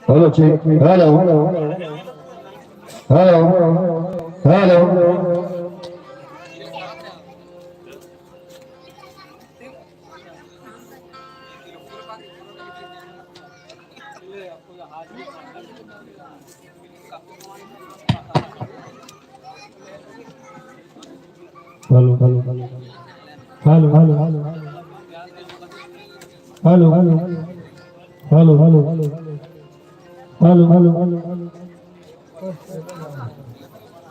Hello, check. Hello. Hello. Hello. Hello. Hello. Hello. Hello. Hello.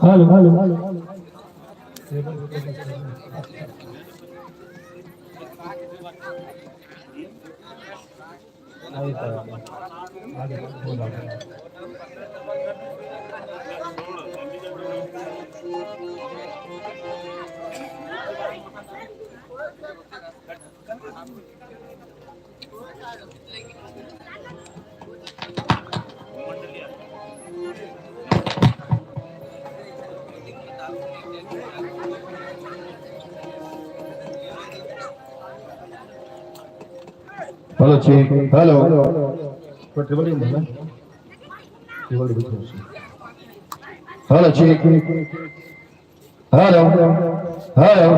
Hello. Hello. Hello, check. Hello. But triple in there. Triple difference. Hello, check. Hello. Hello.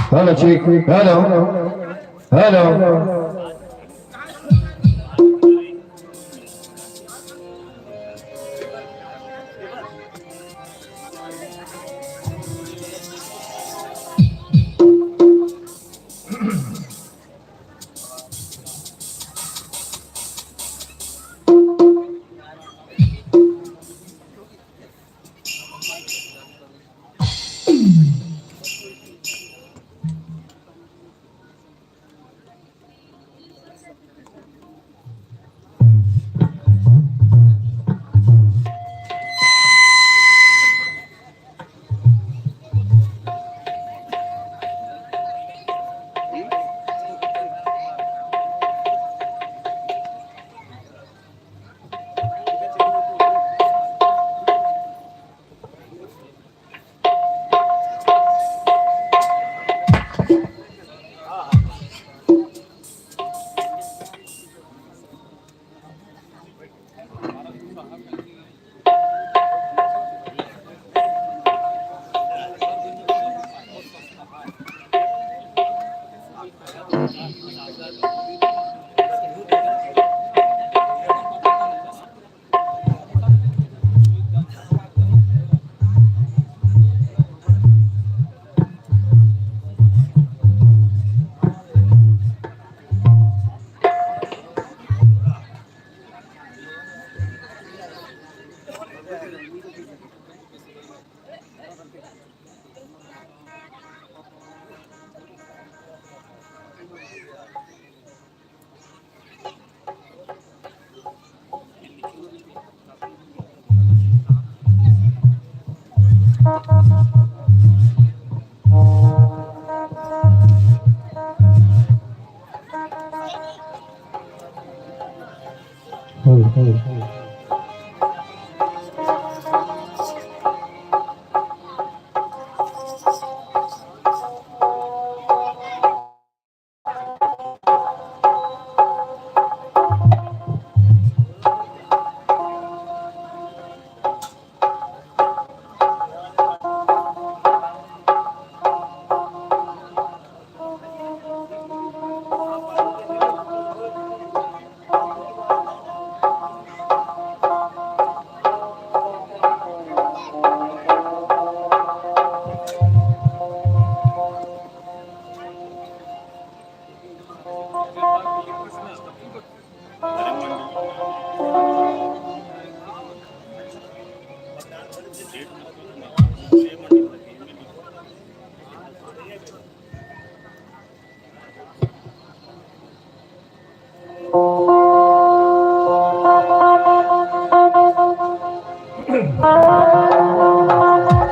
Hello, check. Hello. Hello. Hello.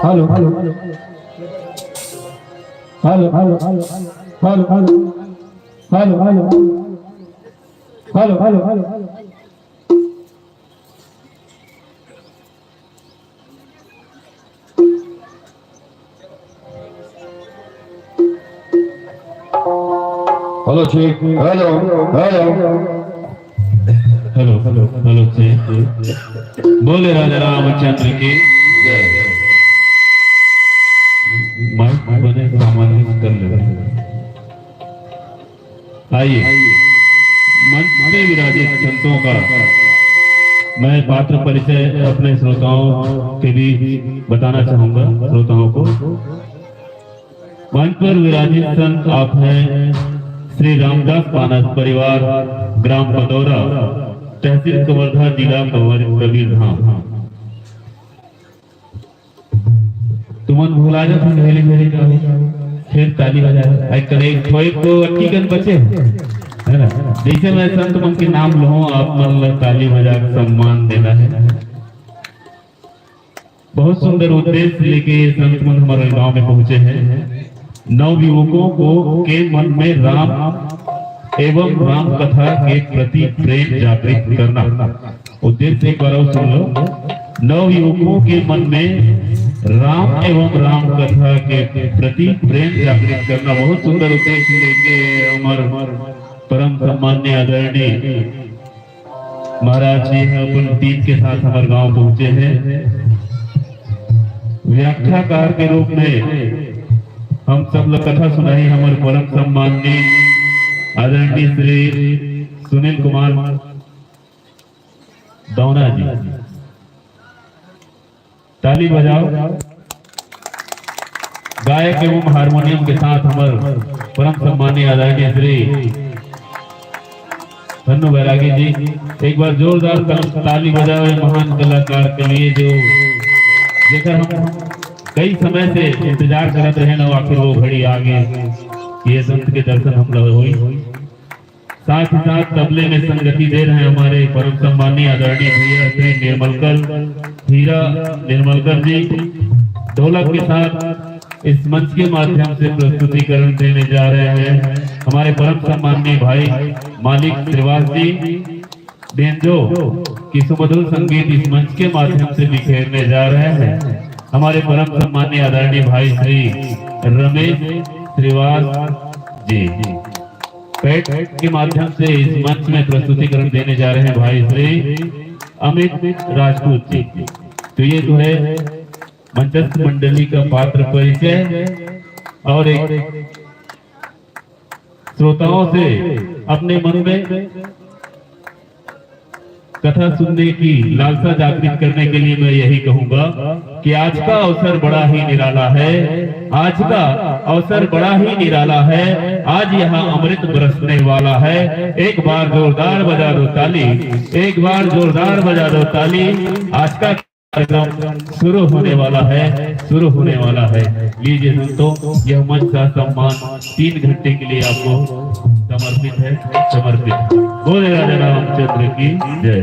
Hello hello hello hello hello hello hello hello hello hello check hello hello hello hello hello check बोले राजा रामचंद्र की mic बने सामान्य कर ले। आइए मंच पे विराजित संतों का मैं पात्र परिचय अपने श्रोताओं के भी बताना चाहूंगा। श्रोताओं को मंच पर विराजित संत आप हैं श्री रामदास पानस परिवार, ग्राम पदौरा, तहसील कवर्धा, जिला कबीरधाम। तुमन भुला जा तुम ढेली ढेली का फिर ताली बजा आई करे कोई को अट्टी कन बचे है ना। जैसे मैं संत मन के नाम लूं आप मन ताली बजा सम्मान देना है। बहुत सुंदर उद्देश्य लेके संत मन हमारे गांव में पहुंचे हैं। नव युवकों को के मन में राम एवं राम कथा के प्रति प्रेम जागृत करना उद्देश्य। एक बार सुन लो। नव युवकों के मन में राम एवं राम कथा के प्रति प्रेम जागृत करना बहुत सुंदर उद्देश्य लेके हमारे परम सम्मान्य आदरणीय महाराज जी अपन टीम के साथ हमारे गांव पहुंचे हैं। व्याख्याकार के रूप में हम सब लोग कथा सुनाई हमारे परम सम्माननीय आदरणीय श्री सुनील कुमार दौना जी। ताली बजाओ। गायक एवं हारमोनियम के साथ हमारे परम सम्माननीय आदरणीय श्री धन्नु बैरागी जी। एक बार जोरदार ताली बजाओ महान कलाकार के लिए जो जेकर हम कई समय से इंतजार करते रहे ना, आखिर वो घड़ी आ गई ये संत के दर्शन हम लोग हुई। साथ ही साथ तबले में संगति दे रहे हैं हमारे परम सम्माननीय आदरणीय भैया श्री हीरा निर्मलकर जी। ढोलक के साथ इस मंच के माध्यम से प्रस्तुतिकरण देने जा रहे हैं हमारे परम सम्माननीय भाई मालिक श्रीवास जी। बेंजो की सुमधुर संगीत इस मंच के माध्यम से बिखेरने जा रहे हैं हमारे परम सम्माननीय आदरणीय भाई श्री रमेश श्रीवास जी। पैट के माध्यम से इस मंच में प्रस्तुतिकरण देने जा रहे हैं भाई श्री अमित राजपूत जी। तो ये जो है मंचस्थ मंडली का पात्र परिचय और एक श्रोताओं से अपने मन में कथा सुनने की लालसा जागृत करने के लिए मैं यही कहूंगा कि आज का अवसर बड़ा ही निराला है। आज का अवसर बड़ा ही निराला है। आज यहाँ अमृत बरसने वाला है। एक बार जोरदार बजा दो ताली, एक बार जोरदार बजा दो ताली। आज का कार्यक्रम शुरू होने वाला है, शुरू होने वाला है। लीजिए दोस्तों, यह मंच का सम्मान 3 घंटे के लिए आपको समर्पित है, समर्पित। बोले राजा रामचंद्र की जय।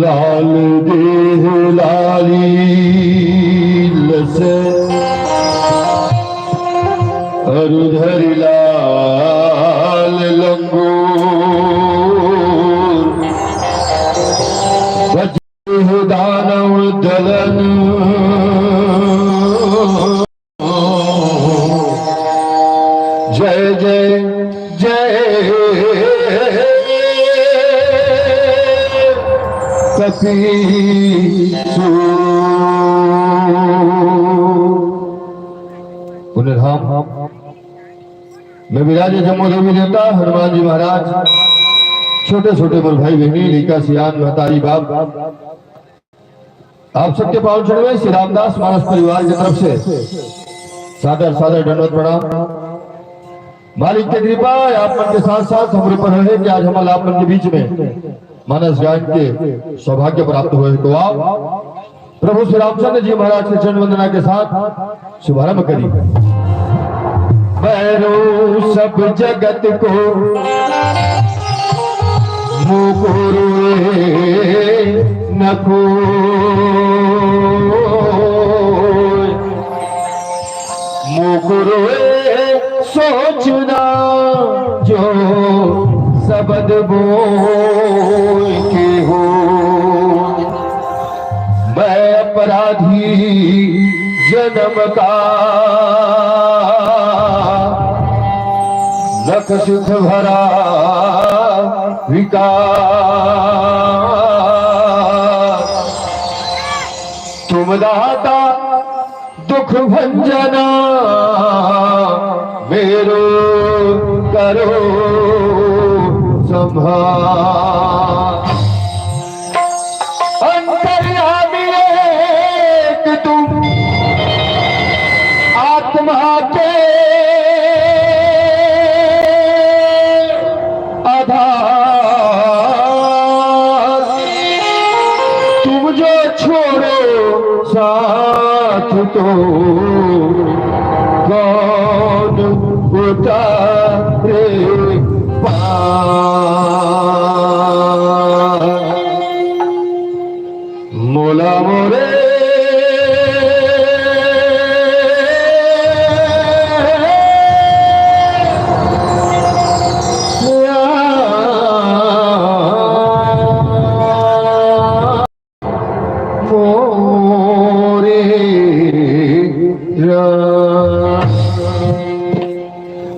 लाल देह लाली लसे अरुधर लाल लंगो कपीसु पुनर्धाम में विराजे जम्मू देवी देवता हनुमान जी महाराज, छोटे छोटे बड़ भाई बहनी, लिका सियान महतारी बाप, आप सबके पावन चरण में श्री रामदास मानस परिवार की तरफ से सादर सादर दंडवत प्रणाम। मालिक की कृपा आप मन के साथ साथ हमारे पर रहे कि आज हम आप मन के बीच में मानस गायन के सौभाग्य प्राप्त हुए। तो आप प्रभु श्री रामचंद्र जी महाराज के चरण वंदना के साथ शुभारंभ करिए। बैरो सब जगत को मुकुरुए न कोई, मुकुरुए सोचना जो शब्द बोल के हो। मैं अपराधी जन्म का नख सुख भरा विकार, तुम दाता दुख भंजना मेरो करो संभाल। अंतर्यामी एक तुम आत्मा के आधार, तुम जो छोड़ो साथ तो कौन उतारे पार। मोला मोरे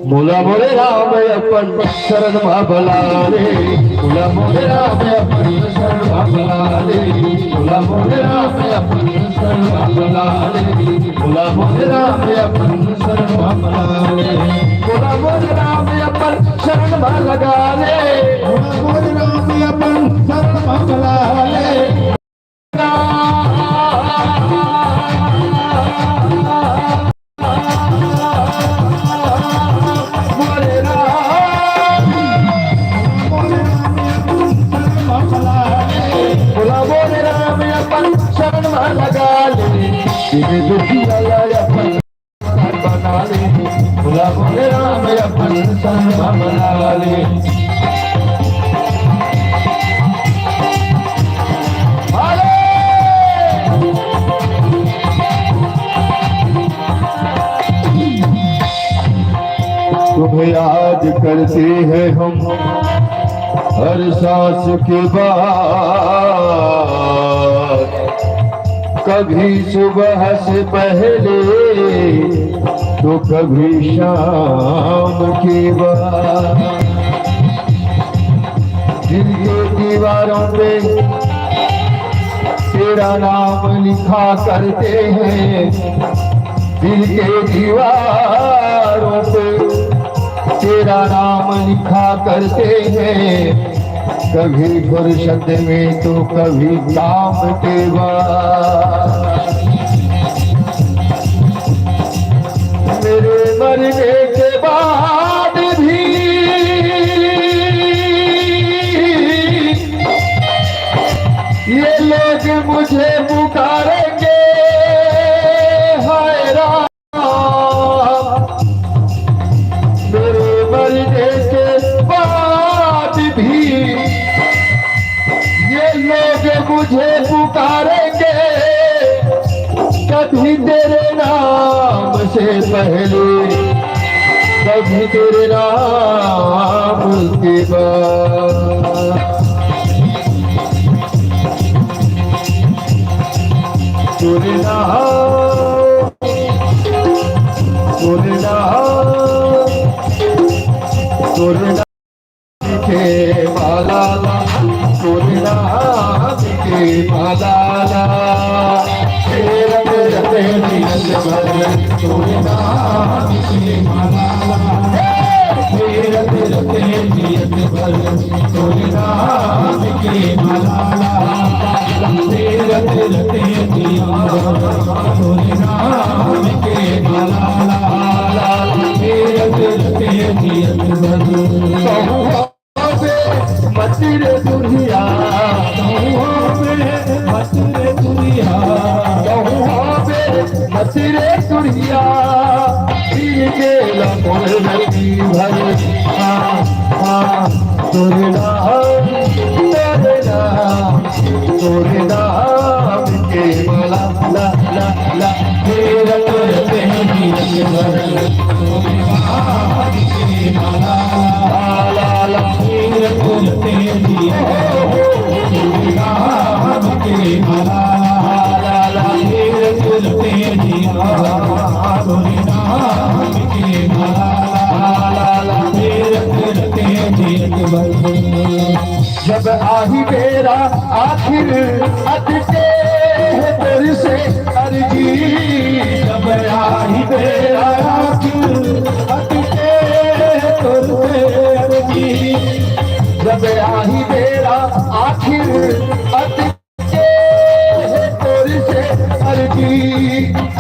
मोला मोरे राम अपन शरण भला रे, मोला मोरे राम अपन शरण भला रे, मोला मोरे राम अपन शरण भला रे, मोला मोरे राम अपन शरण भला रे, मोला मोरे राम अपन शरण भला रे, मोला मोरे राम अपन शरण भला रे। दुखी अपन बना ले, भोला भोले राम अपन संग बना ले। तुम्हें याद करते हैं हम हर सांस के बाद, कभी सुबह से पहले तो कभी शाम के बाद। दिल के दीवारों पे तेरा नाम लिखा करते हैं, दिल के दीवारों पे तेरा नाम लिखा करते हैं, कभी फुर्सत में तो कभी काम के बाद। मेरे मरने के बाद भी ये लोग मुझे पुकारेंगे, हाय राम। मेरे मरने के बाद भी लोग मुझे पुकारेंगे, कभी तेरे नाम से पहले, कभी तेरे नाम के बाद। तेरे नाम, तेरे नाम, तेरे नाम के माला, तेरे नाम के के मालाला रत रत नियत भर तोरे नाम के मालाला रत रत नियत भर तोरे नाम के मालाला रत रत नियत भर तोरे नाम के मालाला रत रत नियत भर मचरे दुनिया मचरे दुनिया मचरे दुनिया के लमोर नदी भर तोरे नाम के माला ला ला ला तेरा तोरे नियत भर तोरे नाम के माला ला ला तेरा तोरे नियत नाम के माला ला ला तेरा तोरे नियत तोरे नाम के माला ला ला तेरा तोरे नियत जब आही मेरा आखिर अटके तेरे से अर्जी जब आही मेरा आखिर अटके तेरे से अर्जी जब आही मेरा आखिर अटके तेरे से अर्जी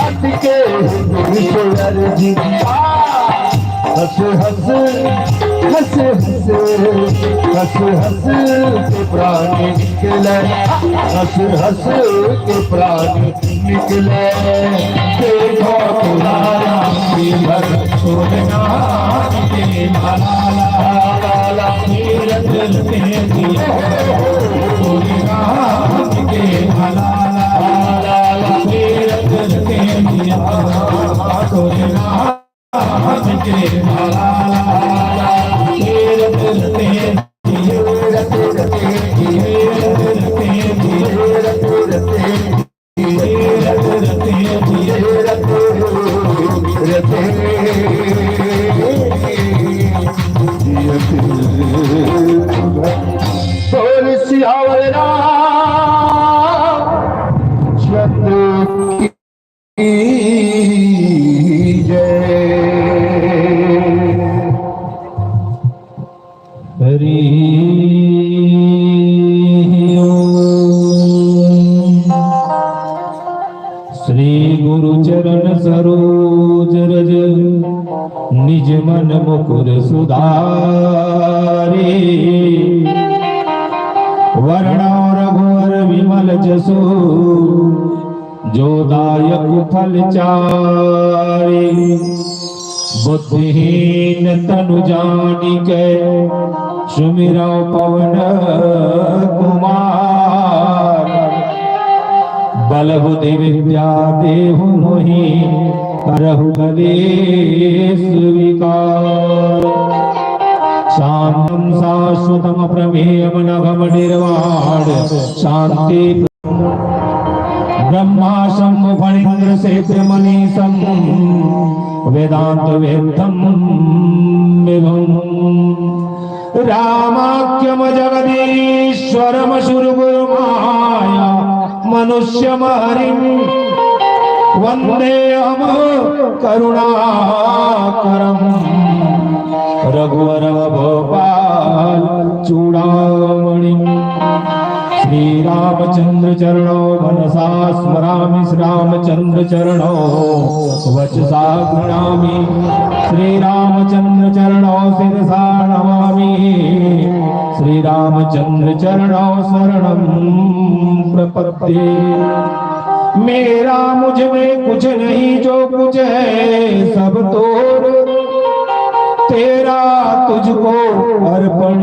अटके तेरे से अर्जी हंस हंस हंस हंस हंस हंस के प्राण निकले हंस हंस के प्राण निकले देखो तुम्हारा भर तोरे नाम के माला ला तीरथ के दिए तोरे नाम के माला ला तीरथ के दिए तोरे नाम के माला तीरथ के सियावरा छत की श्री गुरु चरण सरोज रज निज मन मुकुर सुधारे वर्ण रघुवर विमल जसु जो दायक फल चारे बुद्धिहीन तनु जानिके सुमिरौ पवन कुमार बल बुद्धि विद्या देहु मोहि करहु कलेश विकार शांतं शाश्वतं प्रमेयं नभम निर्वाण शांति ब्रह्मा शंभु फणीन्द्र सेत्र मनीषं वेदांत वेदं विभुं रामाख्यम जगदीश्वरम शुरगुरुमाया मनुष्यम हरिं वंदेऽहं करुणाकरं रघुवर भोपाल चूड़ामणि श्री रामचंद्र चरणो मनसा स्मरामि श्री रामचंद्र चरणो वचसा गृणामि श्री रामचंद्र चरणो शिरसा नमामि श्री रामचंद्र चरणो शरणं प्रपद्ये मेरा मुझ में कुछ नहीं जो कुछ है सब तोर तेरा तुझको अर्पण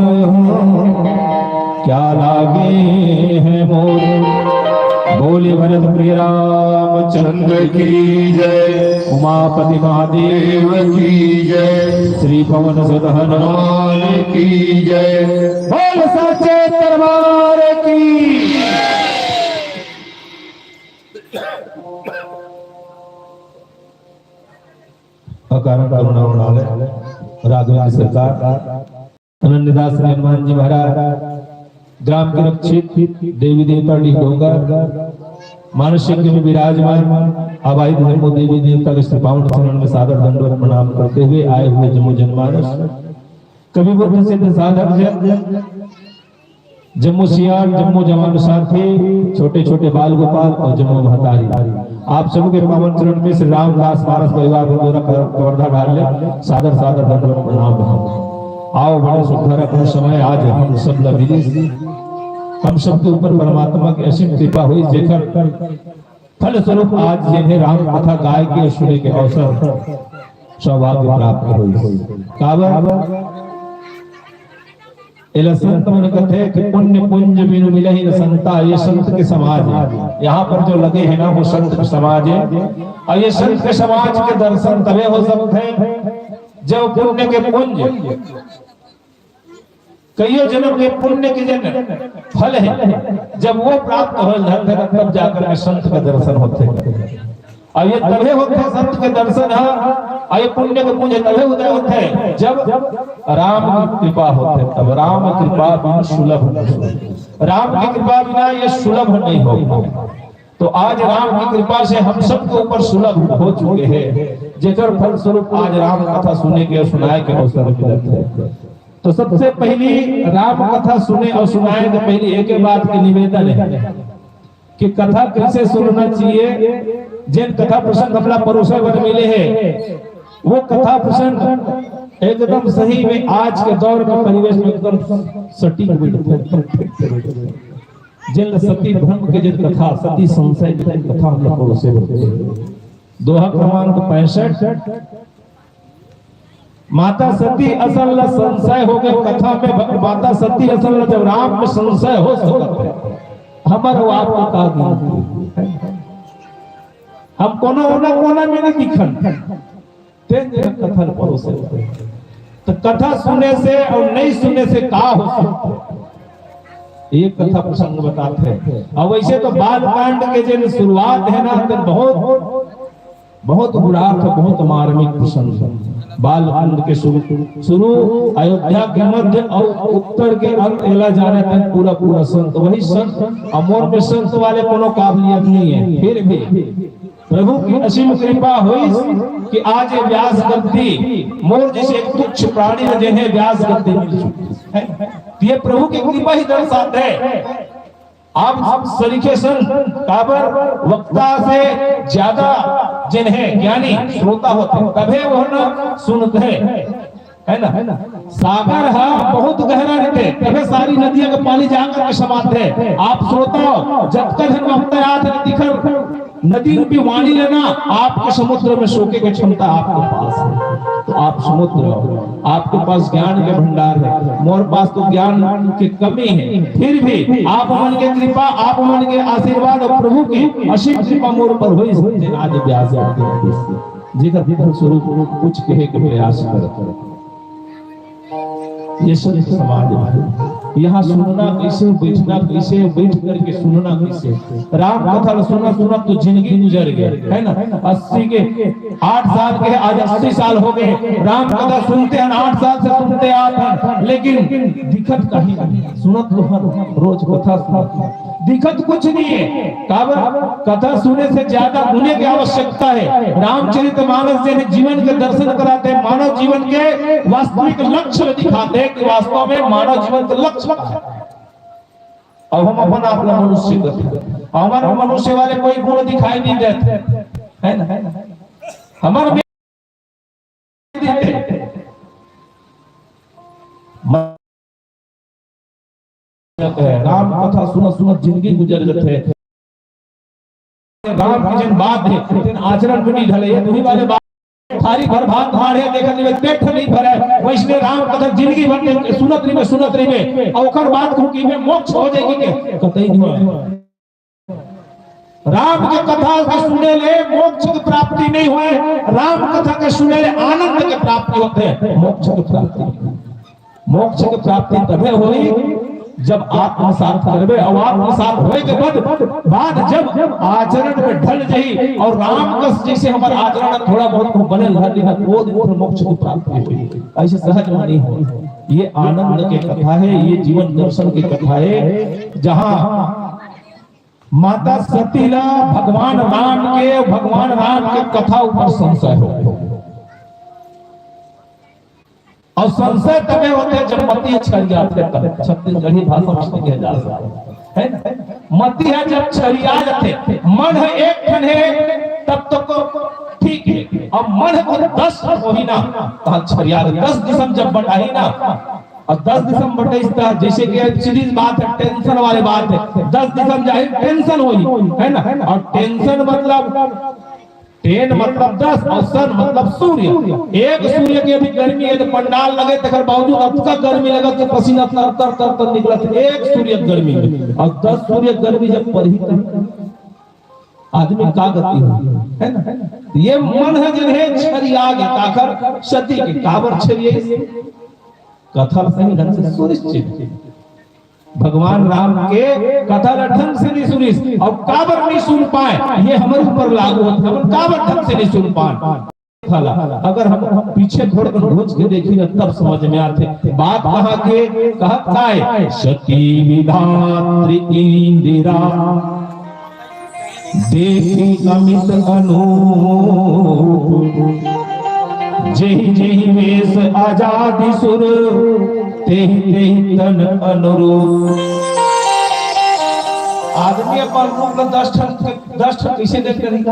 क्या लागे है मोर बोले भरत प्रिय रामचंद्र की जय उमापति महादेव की जय श्री पवन सुत हनुमान की जय बोल सच्चे दरबार की अकारण करुणा उड़ाले राघवेंद्र सरकार अनन्यदास हनुमान जी महाराज ग्राम के रक्षित देवी देवता डोंगर मानसिक में विराजमान आवाई धर्मो देवी देवता के पावन चरण में सादर दंडवत प्रणाम करते हुए आए हुए जम्मू जनमानस कवि बुद्ध सिद्ध साधक जम्मू सियार जम्मू जवान साथी छोटे छोटे बाल गोपाल और जम्मू महतारी आप सबके पावन चरण में श्री रामदास पारस परिवार द्वारा कवर्धा डाल ले सादर सादर दंडवत प्रणाम। आओ बड़े सुखर अपने समय आज हम सब लविली हम सब के ऊपर परमात्मा की असीम कृपा हुई जेकर फल स्वरूप आज जिन्हें राम कथा गाय के सुने के अवसर सौभाग्य प्राप्त हुई। काबर एला संत मन कहते कि पुण्य पुंज बिनु मिलहि न संता, ये संत के समाज है। यहाँ पर जो लगे हैं ना वो संत के समाज है और ये संत के समाज के दर्शन तभी हो सकते हैं जब पुण्य के पुंज कईयों जन्म के पुण्य के जन्म फल है जब वो प्राप्त हो तब जाकर के संत का दर्शन होते हैं। और ये तभी होते हैं संत के दर्शन है और ये पुण्य के पुण्य तभी उदय होते हैं जब राम की कृपा होते है। तब राम कृपा बिना सुलभ नहीं, राम की कृपा बिना ये सुलभ नहीं होगा। तो आज राम की कृपा से हम सबके ऊपर सुलभ हो चुके हैं जेकर फल स्वरूप आज राम कथा सुने के और सुनाए के अवसर मिलते हैं। तो सबसे पहली राम कथा सुने और सुनाए तो पहली एक बात की निवेदन है कि कथा कैसे सुनना चाहिए। जिन कथा प्रसंग अपना परोसे बन मिले हैं वो कथा प्रसंग एकदम सही में आज के दौर के परिवेश में एकदम सटीक जिन सती धर्म के जिन कथा सती संशय की कथा अपना परोसे बन दोहा क्रमांक 65 माता सती असल संशय हो गए कथा में। माता सती असल जब राम में संशय हो सकते हमारे आपको का हम कोना में नहीं दिखन कथा परोसे। तो कथा सुनने से और नहीं सुनने से का हो सकते एक कथा प्रसंग बताते हैं। और वैसे तो बाल कांड के जो शुरुआत है ना तो बहुत बुरा था, बहुत मार्मिक प्रसंग बाल कांड के शुरू अयोध्या के मध्य और उत्तर के अंत एला जाने तक पूरा संत वही संत अमोर में संत वाले कोनो काबिलियत नहीं है। फिर भी प्रभु की असीम कृपा हुई कि आज ये व्यास गद्दी मोर जैसे एक तुच्छ प्राणी ने जिन्हें व्यास गद्दी मिल चुकी है। ये प्रभु की कृपा ही दर्शाते है। आप सरीखे संत काबर वक्ता से ज्यादा जिन्हें ज्ञानी श्रोता होते कभी वो न सुनते है ना। सागर है बहुत गहरा रहते तभी सारी नदियों का पानी जाकर के समाते हैं। आप श्रोता जब तक वक्ता याद दिखर नदी रूपी वाणी लेना आपके समुद्र में सोके की क्षमता आपके पास है। तो आप समुद्र आपके पास ज्ञान के भंडार है, मोर पास तो ज्ञान की कमी है। फिर भी आप मन के कृपा आप मन के आशीर्वाद और प्रभु की असीम कृपा मोर पर हुई सकते आज व्यास जिधर स्वरूप कुछ कहे के प्रयास करते ये संत समाज है। यहाँ सुनना कैसे बैठना कैसे बैठ करके सुनना कैसे। राम कथा सुना तो जिंदगी गुजर गई है ना। 80 के 8 साल के आज 80 साल हो गए राम कथा सुनते हैं 8 साल से सुनते आते हैं लेकिन दिक्कत कहीं नहीं। सुनत तो हर रोज कथा सुनते दिक्कत कुछ नहीं है। कथा सुनने से ज्यादा सुनने की आवश्यकता है। रामचरितमानस से जीवन के दर्शन कराते हैं, मानव जीवन के वास्तविक लक्ष्य दिखाते हैं कि वास्तव में मानव जीवन का लक्ष्य है। अब हम अपना मनुष्य हमारे मनुष्य वाले कोई गुण दिखाई नहीं देते है ना। हमारे राम कथा सुना जिंदगी गुजर जाते हैं। राम की जन बात है आचरण में नहीं ढले वही वाले बात थारी भर भात भाड़े देखने में पेट नहीं भरे वैसने राम कथा जिंदगी भर सुनत रही में और ओकर बात की में मोक्ष हो जाएगी के कतई नहीं। राम के कथा के सुने ले मोक्ष की प्राप्ति नहीं हुए, राम कथा के सुने ले आनंद की प्राप्ति होते हैं। मोक्ष की प्राप्ति तभी हुई जब आत्मसात करबे और आत्मसात होए के बाद जब आचरण में ढल जाई और राम कस जैसे हमारा आचरण थोड़ा बहुत बने लहर वो मोक्ष की प्राप्ति हुई। ऐसे सहज नहीं हो ये आनंद की कथा है, ये जीवन दर्शन की कथा है, जहां माता सतीला भगवान राम के कथा ऊपर संशय हो। और संशय तबे होते जब मती छरिया थे, छत्तीसगढ़ी भाषा में कहा जा सकता है ना। मती है जब छरिया थे, मन है एक ठन है तब तो ठीक है। अब मन को 10 महीना कहा छरिया 10 दिसम जब बटाई ना, और 10 दिसम बटाई जैसे कि सीरीज बात है, टेंशन वाले बात है। 10 दिसम जाए टेंशन होई है ना, और टेंशन मतलब टेन मतलब 10 और सन मतलब सूर्य। एक सूर्य की अभी गर्मी है तो पंडाल लगे तकर बावजूद अब तक गर्मी लगा तो पसीना तर तर तर तर निकला। एक सूर्य गर्मी में और 10 सूर्य गर्मी जब पड़ ही आदमी का गति हो, है ना। ये मन है जिन्हें छरिया गया ताकर सती के काबर छरिये कथा सही ढंग से सुनिश्चित भगवान राम के कथा ढंग से नहीं सुनी और काबर नहीं सुन पाए, ये हमारे ऊपर लागू होता है। हम काबर ढंग से नहीं सुन पाए, अगर हम पीछे घोड़ कर रोज के देखी ना तब समझ में आते। बात कहाँ के कहा है, सती विधात्री इंदिरा देखी अमित अनूप, जही जही वेश आजादी सुर, तेहि तेहि तन अनुरूप। आदमी अपन रूप 10 ठन कैसे देखते नहीं,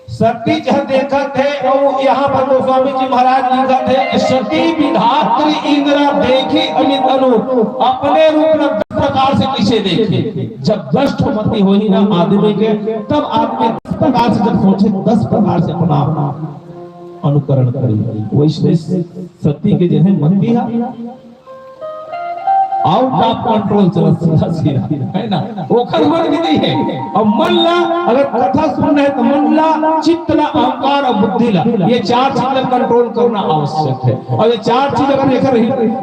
सती जहाँ देखा थे और यहाँ पर गोस्वामी जी महाराज लिखा थे, सती विधात्री इंदिरा देखी अमित अनूप, अपने रूप में 10 प्रकार से कैसे देखे। जब 10 मति होई ना आदमी के, तब आदमी 10 प्रकार से जब सोचे 10 प्रकार से अपना अनुकरण करी। वैसे सती के जैसे मति आउट ऑफ कंट्रोल चलत सीधा है ना, ओखर मन भी नहीं है। और मन ला अगर कथा सुन रहे तो मन ला चित्त ला अहंकार और बुद्धि ला, ये 4 चीज कंट्रोल करना आवश्यक है। और ये 4 चीज अगर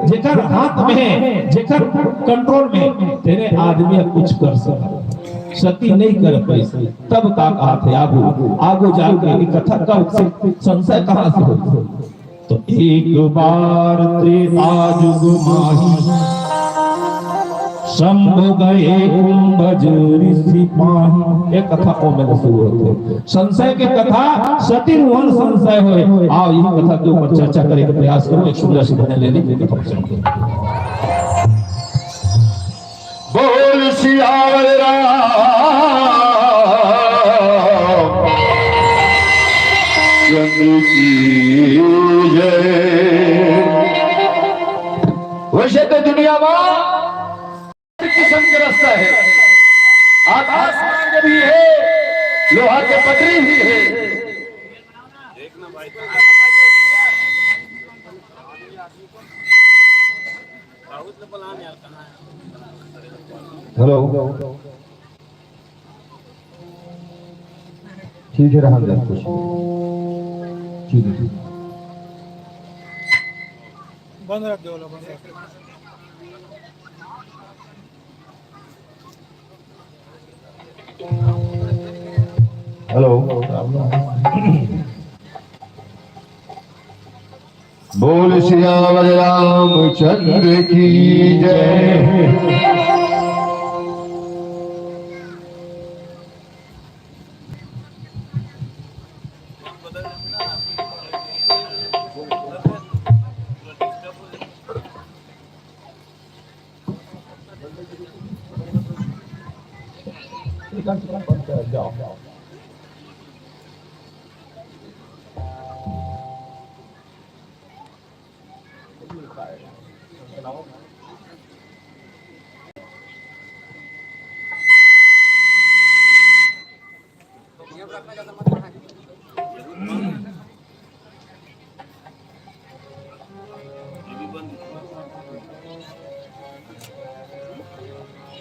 जेकर हाथ में है, जेकर कंट्रोल में, तेरे आदमी कुछ कर सकता। सती नहीं कर पाई, तब का कहा थे आगो जाके कथा का संशय कहां से हो। तो एक बार त्रेता युग माही, शंभु गए कुंभज ऋषि पाही। एक कथा को में शुरू होते संशय के कथा सती रोहन संशय होए। आओ यही कथा के ऊपर चर्चा करने का प्रयास करो। एक सुंदर सी भजन ले लीजिए। बोल सियावर रामचंद्र की जय। वैसे तो दुनिया में किस्म के रास्ता है, आकाश मार्ग भी है, लोहा के पटरी भी है। हेलो ठीक है, रहा कुछ ठीक है, बंद रख दो, बंद रख दो। हेलो बोल सियावर रामचंद्र की जय।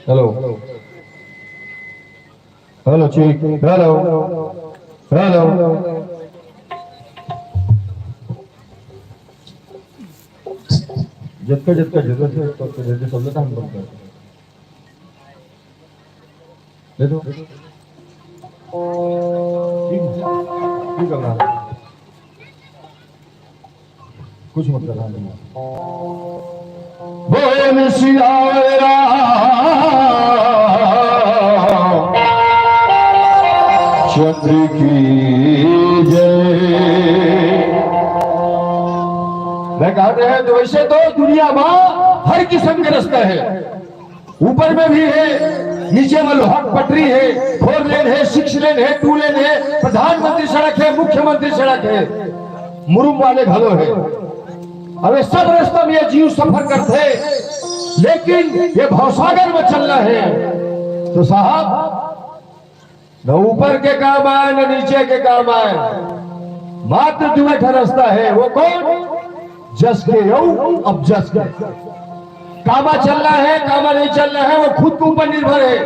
हेलो हेलो ठीक, हेलो हेलो जितना जितना जरूरत है तो जल्दी सब हम बंद कर दे दो। ठीक करना कुछ मत करना नहीं। बोल सिया चंद्र की जय। मैं कहते हैं तो वैसे तो दुनिया में हर किस्म के रास्ते है, ऊपर में भी है, नीचे में लोहा पटरी है, 4 लेन है, 6 लेन है, 2 लेन है, प्रधानमंत्री सड़क है, मुख्यमंत्री सड़क है, मुरुम वाले घरों है। अरे सब रास्ता में ये जीव सफर करते, लेकिन ये भवसागर में चलना है तो साहब न ऊपर के काम आए न नीचे के काम आए, मात्र दुआ रास्ता है। वो कौन? जस के यऊ अब जस के कामा चलना है, कामा नहीं चलना है, वो खुद के ऊपर निर्भर है।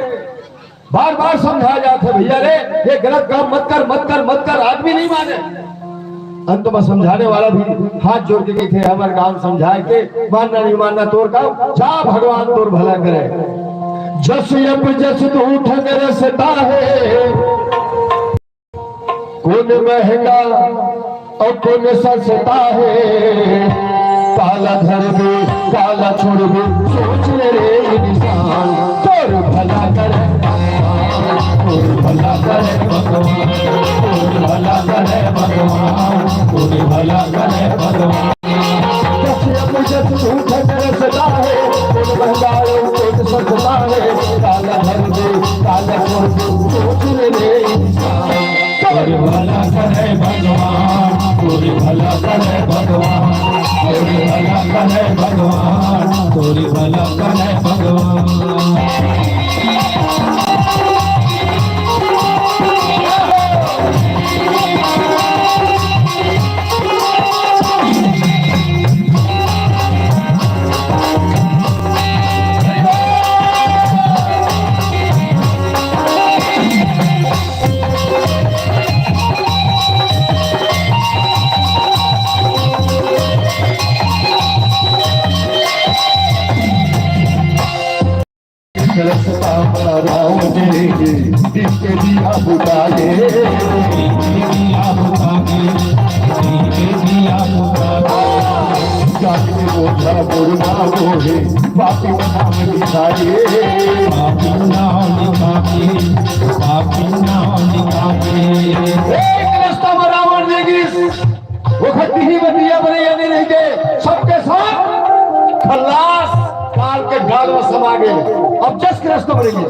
बार बार समझाया जाता है भैया रे ये गलत काम मत कर मत कर मत कर, आदमी नहीं माने। अंत में समझाने वाला भी हाथ जोड़ के गए थे, हमारे काम समझाए के मानना नहीं मानना तोर काम, जा भगवान तोर भला करे। जस अब जस दूठ रसता है, कौन महंगा और कौन सस्ता है, काला धर दे काला छोड़ दे सोच ले रे इंसान, तोर भला करे तोर भला करे भगवान, तोर भला करे भगवान, तोर भला करे भगवान। जस झूठ रसता है, कौन महंगा और कौन सस्ता है, काला धर दे काला छोड़ दे सोच ले रे इंसान, तोर भला करे भगवान, तोर भला करे भगवान, तोर भला करे भगवान, तोर भला करे भगवान। राम जिसके दिया बुताए, जाके बोझा बुरना बोहे बापी नाम दिखाए, बापी नाम दिखाए, बापी नाम दिखाए। एक रास्ता में रावण देगी वो खट्टी ही बतिया बने या नहीं के सबके साथ खल्लास काल के गाल में समा गए। अब जस के रास्ता बनेगी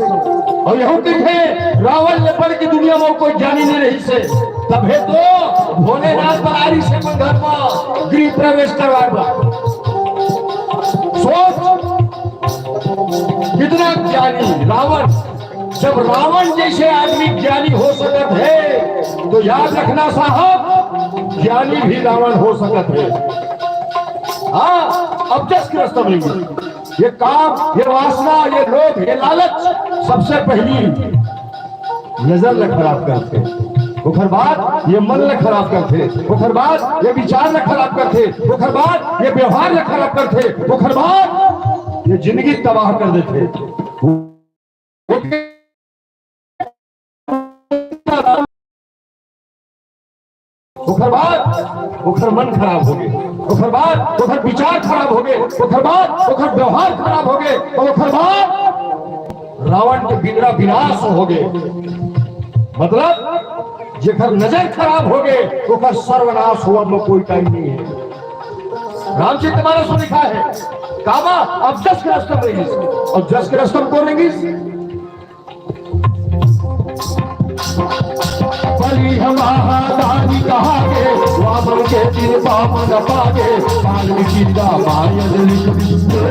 और यहू दिखे रावण ने पढ़ की दुनिया में कोई जानी नहीं रही से, तब है तो भोलेनाथ बरारी से घर में गृह प्रवेश करवाएगा। सोच कितना ज्ञानी रावण, जब रावण जैसे आदमी ज्ञानी हो सकत है तो याद रखना साहब ज्ञानी भी रावण हो सकत है। हाँ अब जस के रास्ता बनेगी। ये काम, ये वासना, ये लोभ, ये लालच सबसे पहली नजर न खराब करते, ओखर बाद ये मन न खराब करते, ओखर बाद ये विचार न खराब करते, ओखर बाद ये व्यवहार न खराब करते, ओखर बाद ये जिंदगी तबाह कर देते। ओखर बाद ओखर मन खराब हो गए, ओखर बाद ओखर विचार खराब हो गए, ओखर बाद ओखर व्यवहार खराब हो गए, और ओखर बाद रावण के बिगड़ा विनाश हो गए। मतलब जेकर नजर खराब हो गए ओखर सर्वनाश हुआ में कोई टाइम नहीं है। रामचरितमानस में लिखा है कामा अब जस के रास्ते रहेंगे, और जस के रास्ते कौन रहेंगे? बलि हमारा दानी कहा के वामन के तीर बामन पागे, वाल्मीकि रामायण लिख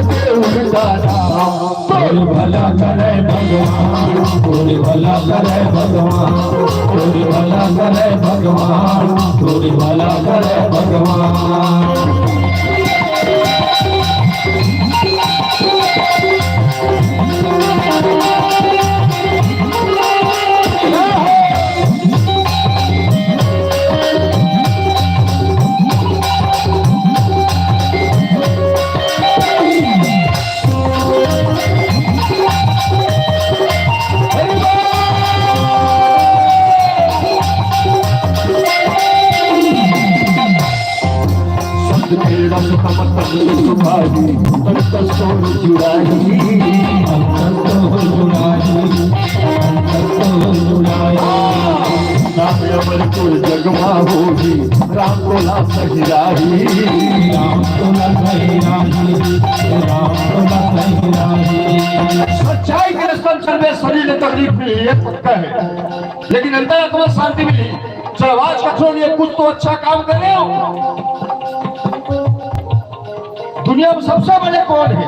दे उल्टा नाम। तोर भला करे भगवान, तोर भला करे भगवान, तोर भला करे भगवान, तोर भला करे भगवान। अंतस्तोर जुड़ाई, अंतस्तोर जुड़ाई, अंतस्तोर जुड़ाई। नाम अमरपुर जगमा होगी, राम तोला सहिराही, राम तोला सहिराही, राम तोला सहिराही। सच्चाई के रास्ते में शरीर ने तकलीफ मिली, ये पक्का है, लेकिन अंदर आत्मा शांति मिली। चलो आवाज का छोड़िए, कुछ तो अच्छा काम कर रहे हो। दुनिया में सबसे बड़े कौन है?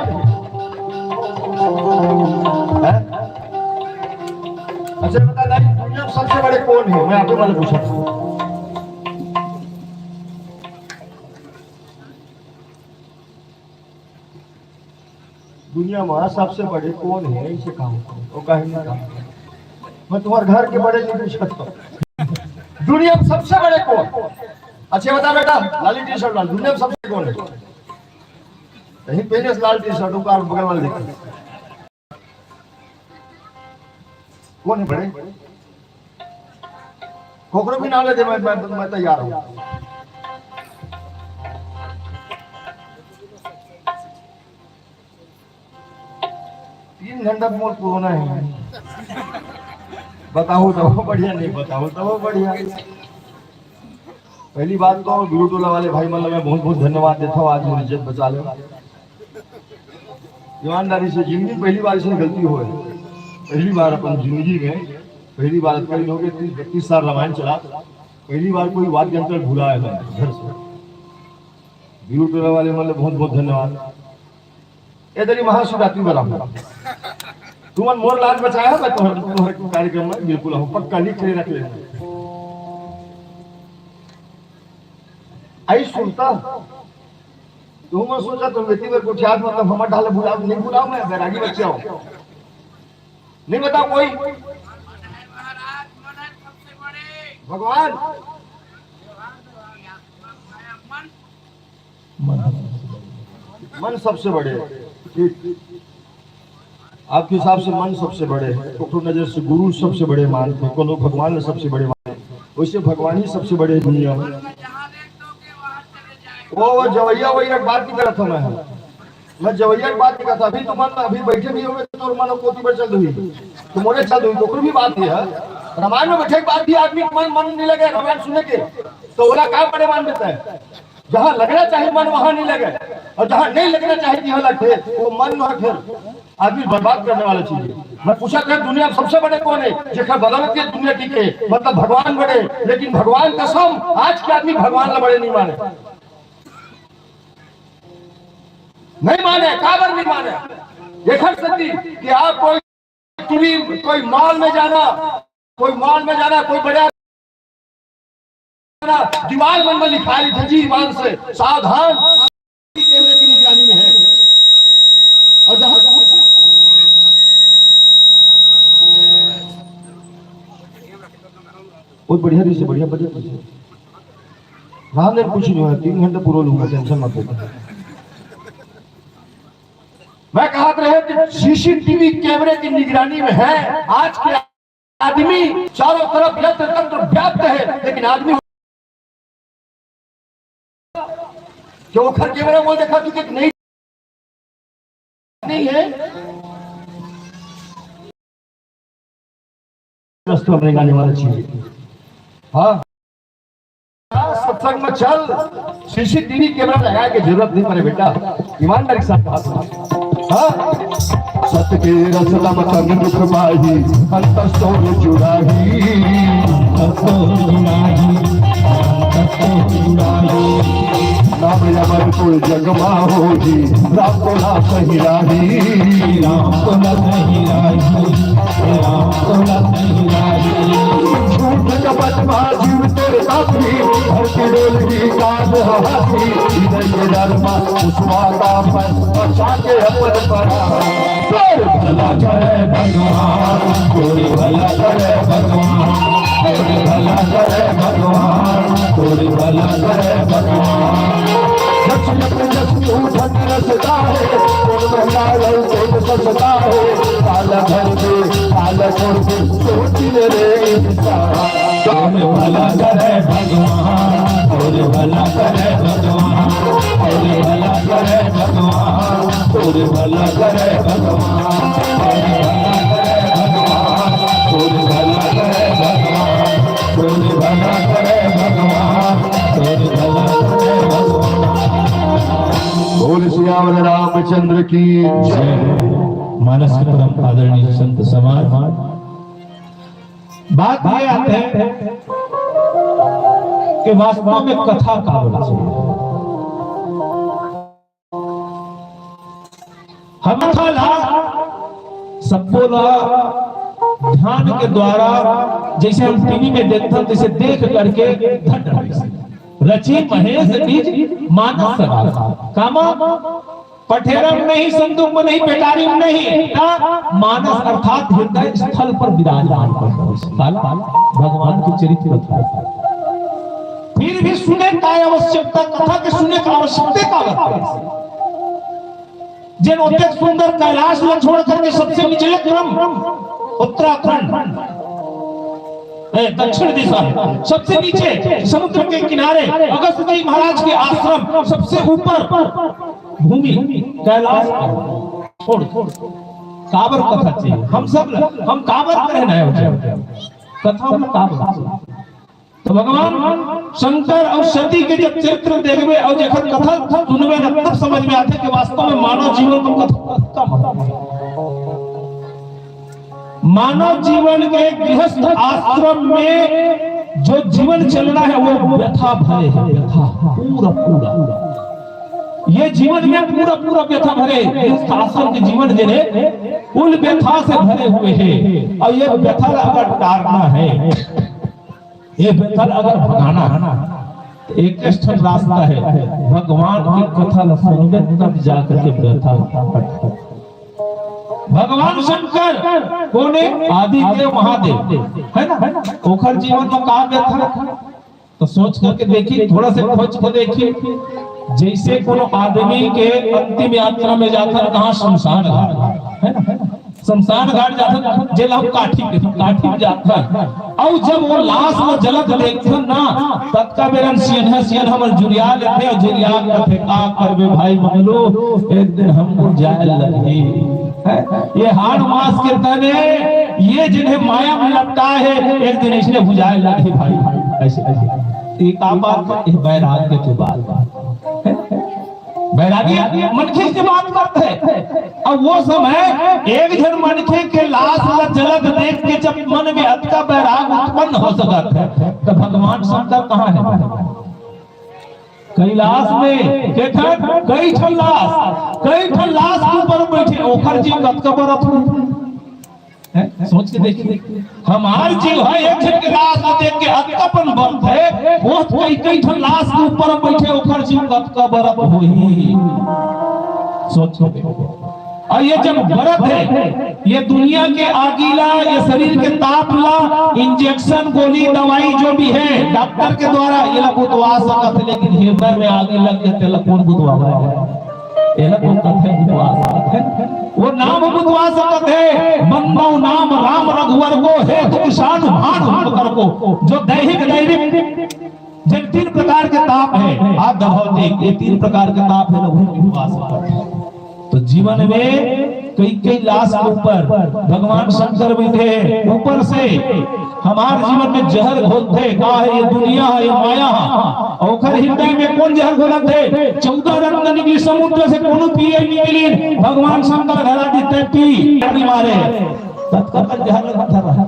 अच्छा बता दाई, दुनिया में सबसे बड़े कौन है? मैं आपको वाले पूछा दुनिया में सबसे बड़े कौन है? इसे कहा वो कहे ना कहा, मैं तुम्हारे घर के बड़े नहीं पूछता हूँ। दुनिया में सबसे बड़े कौन? अच्छा बता बेटा, लाली टी शर्ट लाल, दुनिया में सबसे कौन है? कहीं पहले लाल टी शर्ट का बगल वाले देखिए कौन है बड़े? खोखरो भी ना ले दे, मैं तैयार हूँ। तीन घंटा मोर कोरोना है, बताओ तो बढ़िया, नहीं बताओ तो बढ़िया। पहली बात तो गुरु टोला वाले भाई मतलब मैं बहुत बहुत धन्यवाद देता हूँ, आज मेरी इज्जत बचा लो। ईमानदारी से जिंदगी पहली बार इसमें गलती हो, पहली बार अपन जिंदगी में पहली बार कई लोग 30-32 साल रामायण चला, पहली बार कोई वाद्य यंत्र भूला है घर से। गुरु टोला वाले मतलब बहुत बहुत धन्यवाद। इधर ही महाशिवरात्रि बना तुमन मोर लाज बचाया, मैं तुम्हारे कार्यक्रम में बिल्कुल हूँ, पक्का लिख ले रख लेना। आई सुनता तुम सोचा तुम बेटी में कुछ याद मतलब हम ढाले बुलाओ, नहीं बुलाओ, मैं बैरागी बच्चा हूँ, नहीं बताओ कोई। भगवान मन सबसे बड़े, आपके हिसाब से मन सबसे बड़े है, तो नजर से गुरु सबसे बड़े मानते, को लोग भगवान सबसे बड़े मानते, वैसे भगवान ही सबसे बड़े दुनिया में। वो जवैया वही बात नहीं कर रहा था, मैं जवैया की बात नहीं करता। अभी तो मन अभी बैठे भी होंगे तो मन कोती पर चल रही तो मोरे चल रही, तो भी बात है। रामायण में बैठे बात भी आदमी मन नहीं लगे रामायण सुने के, तो ओला काम बड़े मान देता है। जहाँ लगना चाहिए मन वहाँ नहीं लगे, और जहाँ नहीं लगना चाहिए यहाँ लगे, वो मन वहाँ फिर आदमी बर्बाद करने वाला चीज है। मैं पूछा था दुनिया में सबसे बड़े कौन है? जेकर बदौलत के दुनिया टिके, मतलब भगवान बड़े, लेकिन भगवान कसम आज के आदमी भगवान ला बड़े नहीं माने, नहीं माने, काबर नहीं माने। देखा सकती कि आप कोई मॉल में जाना, कोई बड़ा दीवार मन में लिखा है जी ईमान से सावधान कैमरे की निगरानी में है। और जहां बहुत बढ़िया से बढ़िया बजट रात कुछ नहीं है, 3 घंटे पूरा लूंगा, टेंशन मत लो। मैं कहा रहे कि सीसीटीवी कैमरे की निगरानी में है। आज के आदमी चारों तरफ यंत्र तंत्र व्याप्त है, लेकिन आदमी जो घर कैमरा वो देखा कि नहीं है। रास्ते में गाने वाला चीज, हाँ सत्संग में चल, सीसीटीवी कैमरा लगाने की जरूरत नहीं पड़े बेटा, ईमानदारी के साथ। हाँ सत्य के रसला मतन दुख माही, अंतस्तोर जुड़ाही, अंतस्तोर जुड़ाही, अंतस्तोर जुड़ाही। नाम अमरपुर जगमा होगी, राम तोला सहिराही, राम तोला सहिराही, राम तोला सहिराही। झूठ कपट जीव तेरे साथी, हर की डोलगी काज हाथी, इधर के धर्मा उस्मा का मन बचा के अपन पड़ा। भला करे भगवान, कोई भला करे भगवान, कोई भला करे भगवान, कोई भला करे भगवान। रसता है ससता है, काल भर के काल छोड़ के सोच रे, भला करे भगवान, तोरे भला करे भगवान, तोरे भला करे भगवान, तोरे भला करे भगवान, तोरे भला करे भगवान, तोरे भला करे भगवान, तोरे भला करे भगवान। बोल सियावर रामचंद्र की जय। मानस के परम आदरणीय संत समाज, बात ये आते हैं कि वास्तव में कथा का बोला हम सब बोला ध्यान के द्वारा, जैसे हम टीवी में देखते हैं तैसे देख करके रची महेश बीज मानस कामा पठेरम नहीं, संदूक में नहीं, पेटारी में नहीं, मानस अर्थात हृदय स्थल पर विराजमान भगवान की चरित्र कथा। फिर भी सुने का आवश्यकता, कथा के सुने का आवश्यकता का जिन उतने सुंदर कैलाश में छोड़ करके सबसे निचले क्रम उत्तराखंड दक्षिण दिशा सबसे नीचे समुद्र के किनारे अगस्त जी महाराज के आश्रम सबसे ऊपर भूमि कैलाश छोड़ काबर कथा चाहिए। हम काबर रहना है कथा में काबर। तो भगवान शंकर और सती के जब चरित्र देखबे और जब कथा सुनबे तब समझ में आते कि वास्तव में मानव जीवन में कथा मानव जीवन के गृहस्थ आश्रम में जो जीवन चलना है वो व्यथा भरे है, व्यथा पूरा ये जीवन में पूरा व्यथा भरे गृहस्थ आश्रम के जीवन जिन्हें उन व्यथा से भरे हुए हैं। और ये व्यथा अगर टारना है, ये व्यथा अगर भगाना है तो एक रास्ता है, भगवान की कथा सुनबे तब जाकर के व्यथा हटे। भगवान शंकर कौन है? आदि देव महादेव है ना। ओखर जीवन में कहा गया था तो सोच करके देखिए, थोड़ा से खोज को देखिए। जैसे कोनो आदमी के अंतिम यात्रा में जाता है कहाँ शमशान घाट है ना, शमशान घाट जाता जेल हम काठी में जाता और जब वो लाश में जलत देखते ना तब का बेरन सियन हमर जुरिया लेते और जुरिया कहते का करबे भाई मंगलो एक दिन हमको जाए लगी ये हाड़ मास के तने ये जिन्हें माया में लपटा है एक दिन इसने बुझाए लगी भाई ऐसे एक बात वैराग्य की बात वैरागी मनखे से बात करते हैं। अब वो समय एक जन मनखे के लाश जलत देख के जब मन में अतका वैराग उत्पन्न हो सकता है तो भगवान शंकर कहाँ है? कैलाश में कई ठन लाश के ऊपर बैठे ओखर जी अतका बरत सोच के देखिए, हमार जीव है एक जन के लाश देख के अतकापन बरत है, वो कई ठन लाश के ऊपर बैठे ओखर जीव अतका बरत होई। सोचो और ये जब बरत है ये दुनिया के आगीला, ये शरीर के तापला, इंजेक्शन गोली दवाई जो भी है डॉक्टर के द्वारा ये लोग बुतवा सकते, लेकिन हृदय में आगे लग जाते कौन बुतवा वो नाम बुतवा सकते है। बंदो नाम राम रघुवर को है तुषान भान को जो दैहिक जब 3 प्रकार के ताप है आप भौतिक, ये 3 प्रकार के ताप है तो जीवन में कई लाश के ऊपर भगवान शंकर बैठे ऊपर से हमारे जीवन में जहर घोलते का है ये दुनिया है, ये माया है। ओखर हृदय में कौन जहर घोलत है? 14 रत्न निकली समुद्र से कोनो पिए निकली भगवान शंकर घरा देते पी मारे तत्काल जहर खाता रहा।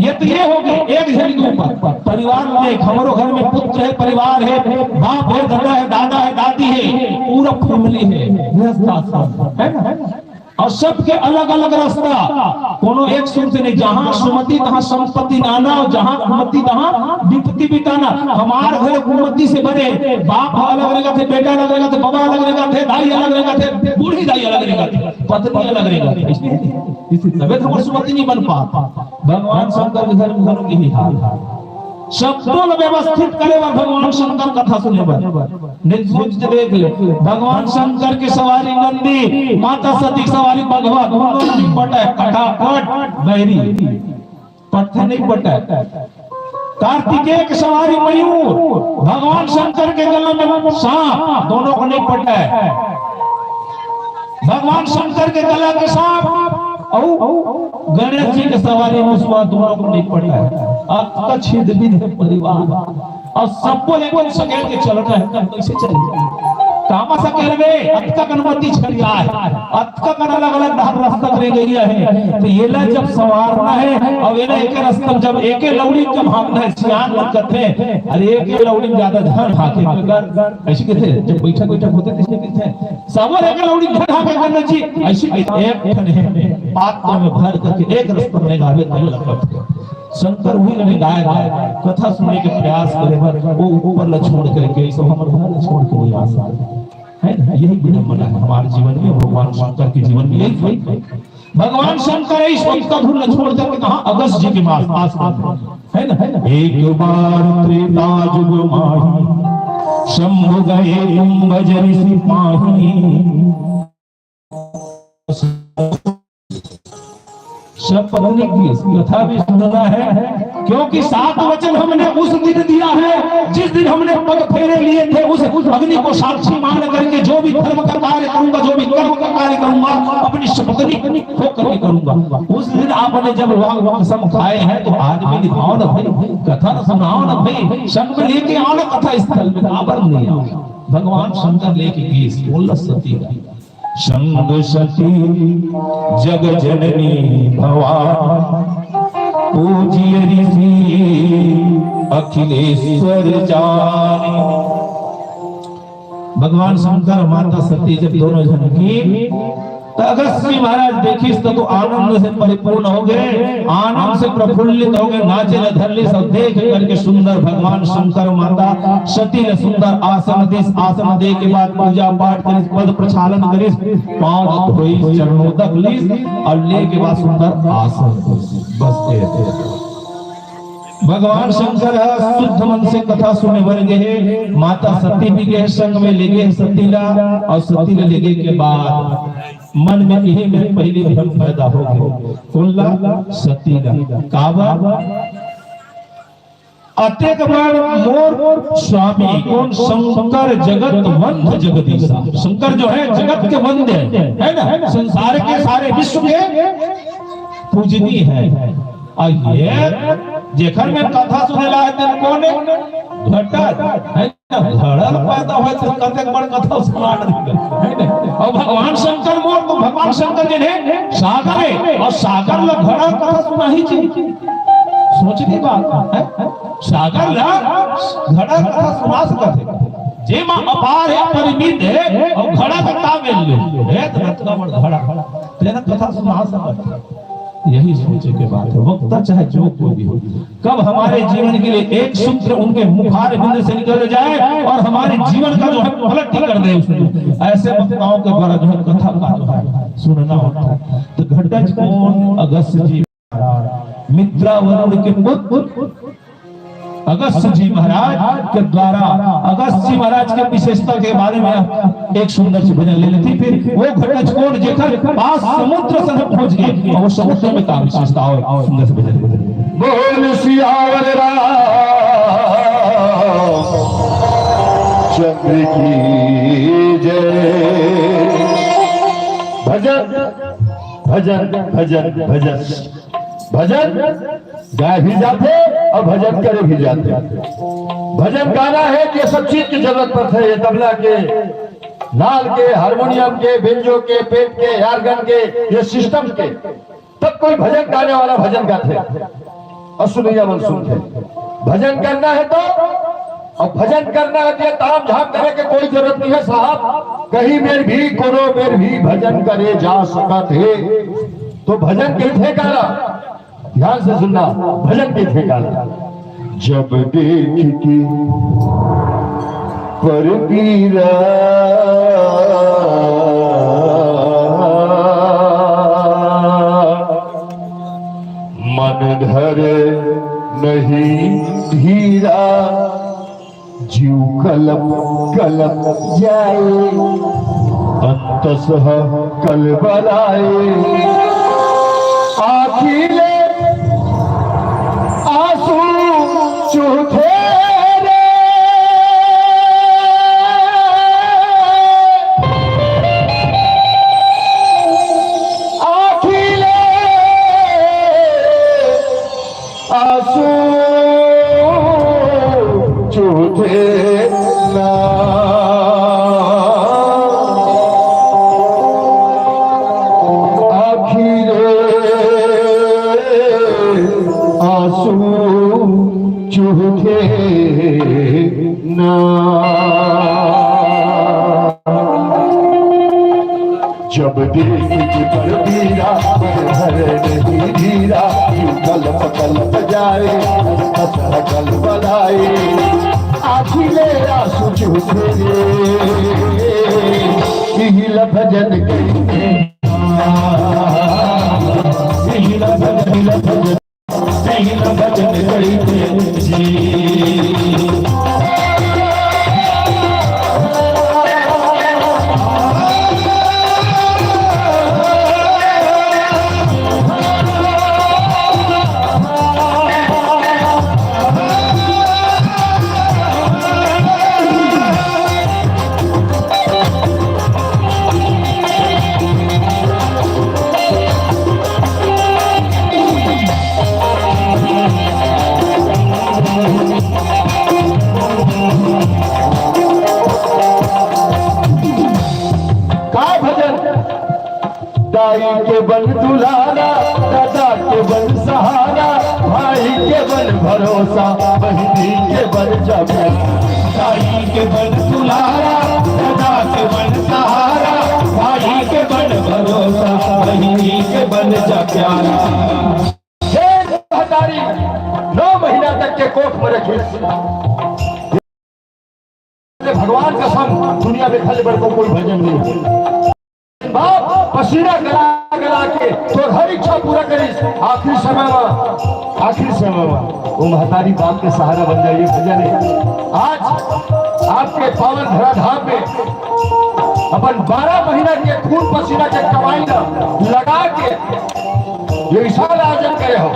ये तो ये हो गए एक जन के ऊपर परिवार में, हमारो घर में पुत्र है, परिवार है, बाप है, दादा है, दादा है, दादी है, पूरा फैमिली है ना। और सबके अलग अलग रास्ता, कोनो एक सुनते नहीं, जहाँ सुमति तहाँ संपत्ति नाना और जहाँ कुमति तहाँ विपत्ति बिताना। हमारे घर कुमति से बने बाप अलग रहेगा थे, बेटा अलग रहेगा थे, बाबा अलग रहेगा थे, दाई अलग रहेगा थे, बूढ़ी दाई अलग रहेगा थे, पत्नी अलग रहेगा थे, तबियत हमारी सुमति नहीं बन पाता। भगवान शंकर के घर में यही हाल है, सबको व्यवस्थित करे और भगवान शंकर कथा सुने सोच देख ले। भगवान शंकर की सवारी नंदी, माता सती सवारी भगवा, दोनों नहीं पटा कटापट बैरी पट्टे नहीं पटा कार्तिकेय की सवारी मयूर, भगवान शंकर के गले में सांप, दोनों को नहीं पटा है। भगवान शंकर के गले के सांप और गणेश जी के सवारी में दोनों को नहीं पटा है। आपका छेद भी है परिवार और सबको लेकर सकेल के चल रहा है, कैसे चलेगा? कामा सकेल में अब तक अनुमति छड़िया है, अब तक अलग अलग रास्ता करे गई है। तो ये ला जब सवारना है और ये एक रास्ता जब एक लौड़ी जब भागना है, सियान लोग कहते हैं अरे एक लौड़ी में ज्यादा ध्यान भागे ऐसे कहते जब बैठक बैठक होते थे कहते हैं सवार एक लौड़ी ध्यान भागे करना जी ऐसे एक ठन पात्र में भर करके एक रास्ता में गावे नहीं लगता। शंकर हुई ने गाय कथा सुनने के प्रयास करे वो ऊपर ल छोड़ करके सब हमर घर छोड़ के नहीं आ सकते है ना। यही विडंबना है हमारे जीवन में, भगवान शंकर के जीवन में यही भगवान शंकर इस वक्त का धुन छोड़ करके कहां अगस्त जी के पास है ना। एक बार त्रेता जुग माही शंभु गए कुंभ ऋषि पाही सब पढ़ने की कथा भी सुनना है, क्योंकि 7 वचन हमने उस दिन दिया है जिस दिन हमने पग फेरे लिए थे। उस अग्नि को साक्षी मान करके जो भी धर्म का कार्य करूंगा, जो भी कर्म का कार्य करूंगा, अपनी शपथनी खो करके करूंगा। उस दिन आपने जब कसम खाए हैं तो आज भी निभाओ ना भाई, कथा न सुनाओ ना भाई, संग में लेके आओ ना कथा स्थल में, आबर नहीं आओ। भगवान शंकर लेके गए बोल सती संग सती जग जननी भवानी पूज्य ऋषि अखिलेश्वर जानी। भगवान शंकर माता सती जब दोनों जन की तो अगस्त जी महाराज देखिए तो आनंद से परिपूर्ण हो गए, आनंद से प्रफुल्लित हो गए, नाचे धरली सब देख करके सुंदर भगवान शंकर माता सती ने सुंदर आसन दे के बाद पूजा पाठ करिस, पद प्रक्षालन करिस, पांव धोई, चरणोदक लीस और ले के बाद सुंदर आसन बस भगवान शंकर शुद्ध मन से कथा सुने बर गए। माता सती भी गए संग में ले गए सतीला, और सती ले गए के बाद मन में यही में पहली भ्रम पैदा हो गया कुल्ला सतीला काबा अतेक बार मोर स्वामी कौन शंकर जगत वंद जगदीशा। शंकर जो है जगत के वंद है ना, संसार के सारे विश्व के पूजनीय है। ये जेखर में कथा सुनेला है तेरे कोने घटा है ना, धड़ल पैदा होए तो कतेक बड़ कथा सुना है ना। और भगवान शंकर मोर तो भगवान शंकर जे ने सागर है और सागर ला घड़ा कथा सुना ही चाहिए। सोचने बात है सागर ला घड़ा कथा सुना सकते जे मां अपार है परिमित है और घड़ा का तामेल ले है तो रत्ना बड़ घड़ा तेरा कथा सुना सकते। यही सोचे के बात है वक्ता चाहे जो कोई भी हो, कब हमारे जीवन के लिए एक सूत्र उनके मुखार बिंद से निकल जाए और हमारे जीवन का जो है पलट कर दे उसको। ऐसे वक्ताओं के द्वारा जो है कथा का जो है सुनना होता है। तो घटज कौन अगस्त जी मित्रावरुण के पुत्र अगस्त जी महाराज के द्वारा अगस्त जी महाराज के विशेषता के बारे में एक सुंदर सी भजन ले लेती। फिर वो घटज कोण जेकर पास समुद्र से पहुंच गए और वो समुद्र में का विशेषता और सुंदर से भजन बोल सियावर चंद्र की जय। भजन भजन भजन भजन भजन गाय भी जाते और भजन करे भी जाते। भजन गाना है कि सब चीज की जरूरत पड़ती है, तबला के, नाल के, हारमोनियम के, बेंजो के, पेट के, यारगन के, ये सिस्टम के, तब कोई भजन गाने वाला भजन गाते और सुनैया मन सुनते। भजन करना है तो और भजन करना है ताम झाम करे के कोई जरूरत नहीं है साहब। कहीं में भी कोनो में भी भजन करे जा सकते है। तो भजन के ठेकाना ध्यान से सुनना, भजन के ठेकाना जब देख के पर पीरा मन धर नहीं धीरा जीव कलम कलम जाए अंतसह कल बलाए आखिले आंसू झूठे रे आखिले आंसू झूठे ना झूठे ना जब दिल पर धीरा हर नहीं धीरा कल्प जाए कल बनाए आखिले आंसू झूठे भजन भजन दाई के बन दुलारा दादा के बन सहारा भाई के बन भरोसा बहनी के बन जबा दाई के बन दुलारा दादा के बन सहारा भाई के बन भरोसा बहनी के बन प्यारा 9 महीना तक के कोख में रखे भगवान कसम दुनिया में खल बड़ को कोई भजन नहीं बाप पसीना गला के तो हर इच्छा पूरा करिस आखिरी समय में वो महतारी बाप के सहारा बन जाइए भजन है आज आपके पावन धराधाम में अपन 12 महीना के खून पसीना के कमाई लगा के ये विशाल आयोजन करे हो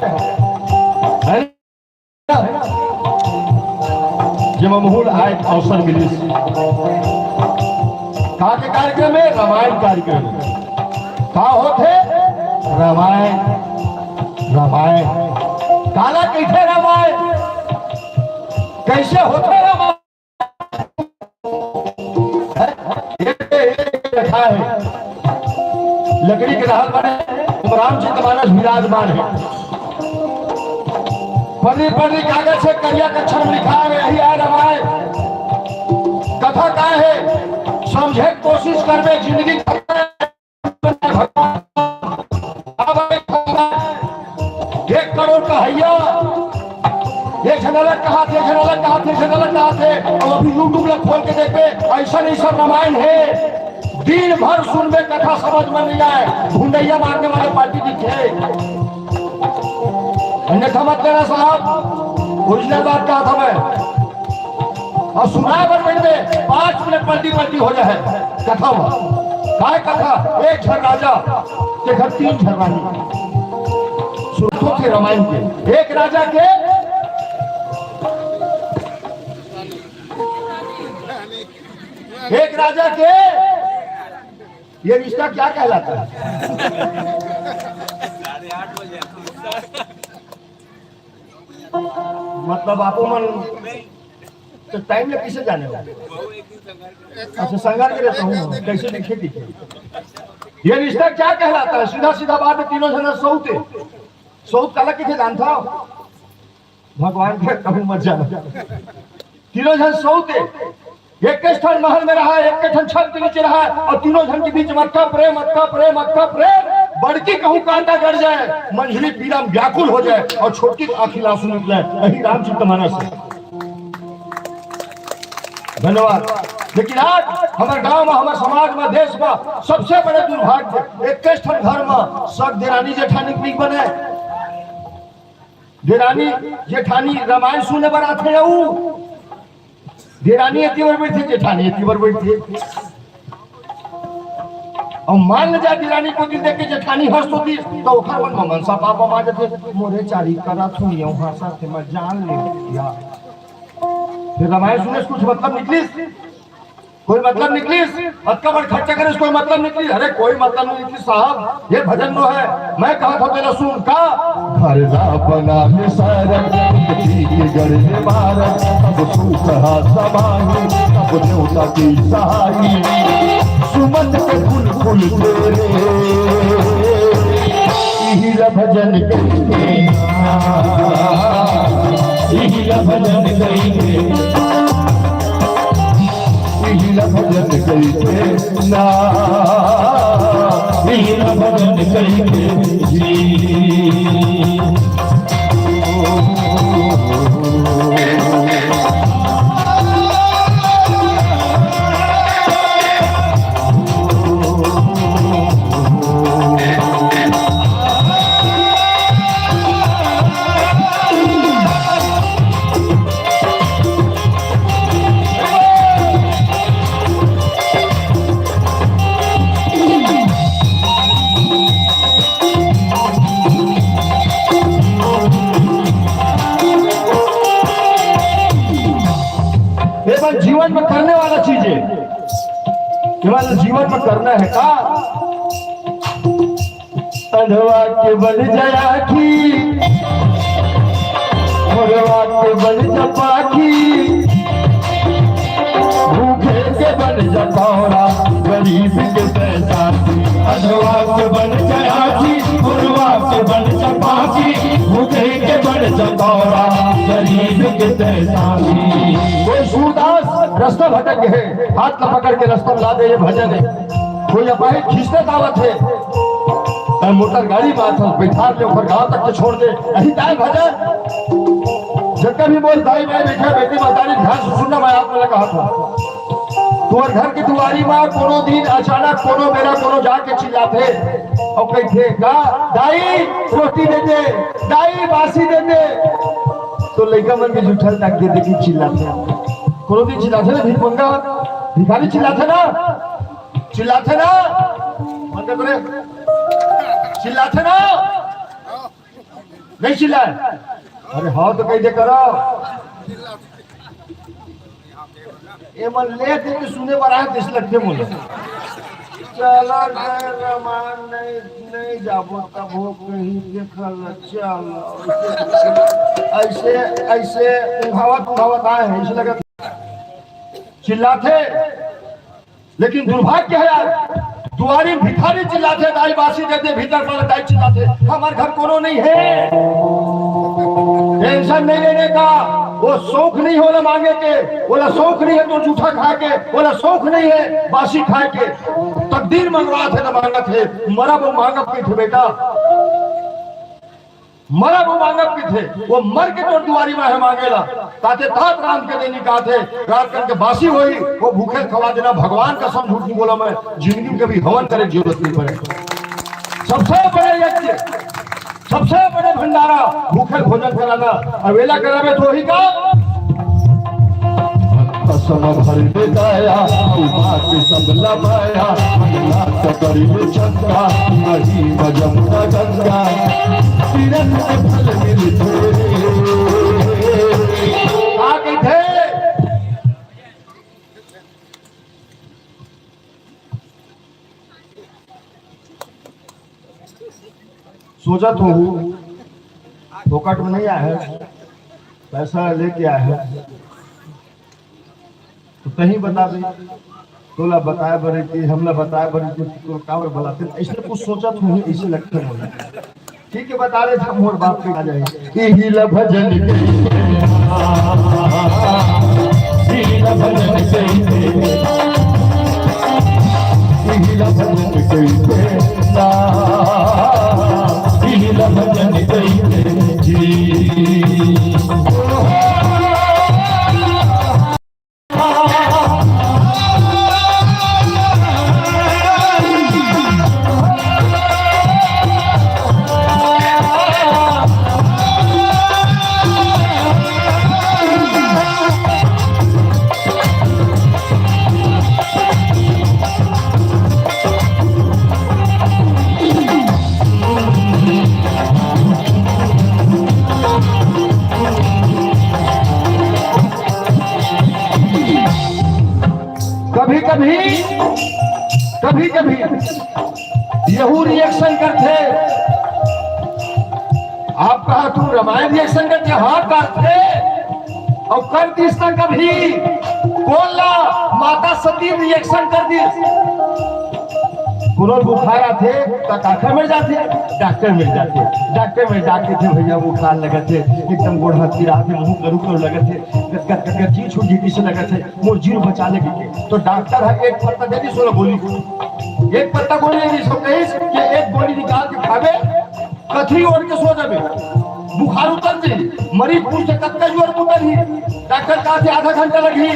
जब महूल आए अवसर मिली कहा के कार्यक्रम में रामायण कार्यक्रम कहा होते रामायण काला कैसे रामायण कैसे होते रामायण लिखा है लकड़ी के रहल बने रामचंद्र मानस विराजमान है पन्नी कागज से करिया अक्षर में लिखा है यही है रामायण कथा का है समझे कोशिश करवे जिंदगी 1 करोड़ का हैया एक झलक कहा थे और अभी यूट्यूब में खोल के देखे ऐसा रामायण है दिन भर सुनबे कथा समझ में नहीं आए भुंडैया मारने वाले पार्टी दिखे मत लेना साहब ओरिजिनल बात कहा था मैं और सुनाए पर बैठे 5 मिनट पलटी हो जाए कथा काय कथा एक झर राजा के घर 3 झर रानी सुनतो थे रामायण के एक राजा के ये रिश्ता क्या कहलाता है मतलब आपको मन तो टाइम में किसे जाने वाले अच्छा संगार के रहता हूँ कैसे दिखे ये रिश्ता क्या कहलाता है सीधा बात है तीनों जन सौत काला किसे जानता हो भगवान के कभी मत जाना तीनों जन सौते एक स्थान महल में रहा एक छत के नीचे रहा और तीनों जन के बीच मटका प्रेम बड़की कहूँ कांटा गड़ जाए मंझली पीड़ा व्याकुल हो जाए और छोटी आंखी आंसू निकल जाए यही रामचरित मानस है धन्यवाद लेकिन आज हमारे गांव में हमारे समाज में देश में सबसे बड़े दुर्भाग्य एक घर में सब देरानी जेठानी पीक बने देरानी जेठानी रामायण सुनने पर आते हैं देरानी एती बार बैठी जेठानी एती बार बैठी और मान ले जाए दिलानी को दिल देख के जेठानी हंस होती तो ओखर मन ममन सा पापा मार देते मोरे चारी करा थू यौ हंसा से मैं जान ले या फिर रामायण सुने कुछ मतलब निकली कोई मतलब निकली अक्का बड़ खर्चा करे कोई मतलब निकली अरे कोई मतलब नहीं निकली साहब ये भजन नो है मैं कहा था तेरा सुन का घर जा बना में सारा के गड़े मारा अब सूख हाथ समाही अब न्योता की सहाई सुमन के फूल फूल तेरे हीरा भजन करेंगे हीरा भजन करेंगे हीरा भजन करेंगे ना हीरा भजन करेंगे जी जीवन में करने वाला चीज है केवल जीवन में करना है का अधवा के बल जया की भगवा के बल जपा की भूखे के बल जपौरा गरीब के पैसा की अधवा के बल जया की भगवा के बल जपा की भूखे के बल जपौरा गरीब के पैसा की कोई सूरदास रास्ता भटक गए हाथ न पकड़ के रास्ता ला दे ये भजन है कोई अपाहिज खींचते दावत है मोटर गाड़ी बात है बैठा के ऊपर गांव तक के छोड़ दे यही जाए भजन जब भी बोल भाई मैं बैठा बेटी मातारी ध्यान से सुनना मैं आप मैंने कहा था तुम्हारे घर की दुआरी में कोनो दिन अचानक कोनो मेरा कोनो जाके चिल्लाते और कहते का दाई रोटी दे दे दाई बासी दे दे तो लड़का मन में जुठल तक दे देखी चिल्लाते कोनो दिन चिल्लाते ना भीख मंगा भिखारी चिल्लाते ना मंगे करे चिल्लाते ना नहीं चिल्लाए अरे हाँ तो कहीं दे करो ये मन ले दे के सुने पर आए 10 लग मुझे चला रमान नहीं जाबो तब हो कहीं देखल चल ऐसे ऐसे उठावत आए हैं इसलिए लगा चिल्लाते लेकिन दुर्भाग्य है यार दुआरी भिखारी चिल्लाते दाई बासी देते भीतर पर दाई चिल्लाते हमारे घर कोनो नहीं है टेंशन नहीं लेने का वो शौक नहीं होला मांगे के बोला शौक नहीं है तो जूठा खा के बोला शौक नहीं है बासी खाए के तकदीर मंगवा थे ना मांगत है मरा वो मांगत की थे बेटा मरा वो मांगत की थे वो मर के तो दुआरी में है मांगेला ताते तात राम के देनी का थे रात करके बासी हुई वो भूखे खवा देना भगवान का सम झूठ नहीं बोला मैं जिंदगी में कभी हवन करे जरूरत नहीं पड़े सबसे बड़े यज्ञ सबसे बड़े भंडारा भूखे भोजन कराना अवेला करावे तो ही का कसम भर दे गाया मां के सब लबाया नाथ करी चंद्रा नहीं मजम का गंगा तीरथ के फल मिलते आगे थे सोचा तो हूँ फोकट में नहीं आया है पैसा लेके आया है तो कहीं बता दे तोला बताया बड़े कि हमला बताया बड़े कि तो कावर बुलाते इसलिए कुछ सोचा तो इसे लगता है ठीक है बता रहे थे मोर बाप पे आ जाए हीला भजन हीला भजन हीला भजन भजन जी कभी कभी कभी यहू रिएक्शन करते। आप कहा तू रामायण रिएक्शन करते, हाँ करते। और कर दी इसका कभी बोला माता सती रिएक्शन कर दी। पुनः बुखार थे तो काखर मिल जाते, डॉक्टर मिल जाते। डॉक्टर में जाके थे भैया बुखार लगे थे, एकदम गोड़ हाथ गिरा थे, मुंह करू करू लगे थे, गदगद जी छूट जी से लगे थे, मोर जीव बचा ले के। तो डॉक्टर है एक पत्ता दे दी, 16 गोली, एक पत्ता गोली दे दी, सो कहिस कि एक गोली निकाल के खावे, कथी ओढ़ के सो जावे, बुखार उतर जाए। मरीज पूछते कत्ता जोर उतर ही, डॉक्टर कहा थे आधा घंटा लगी।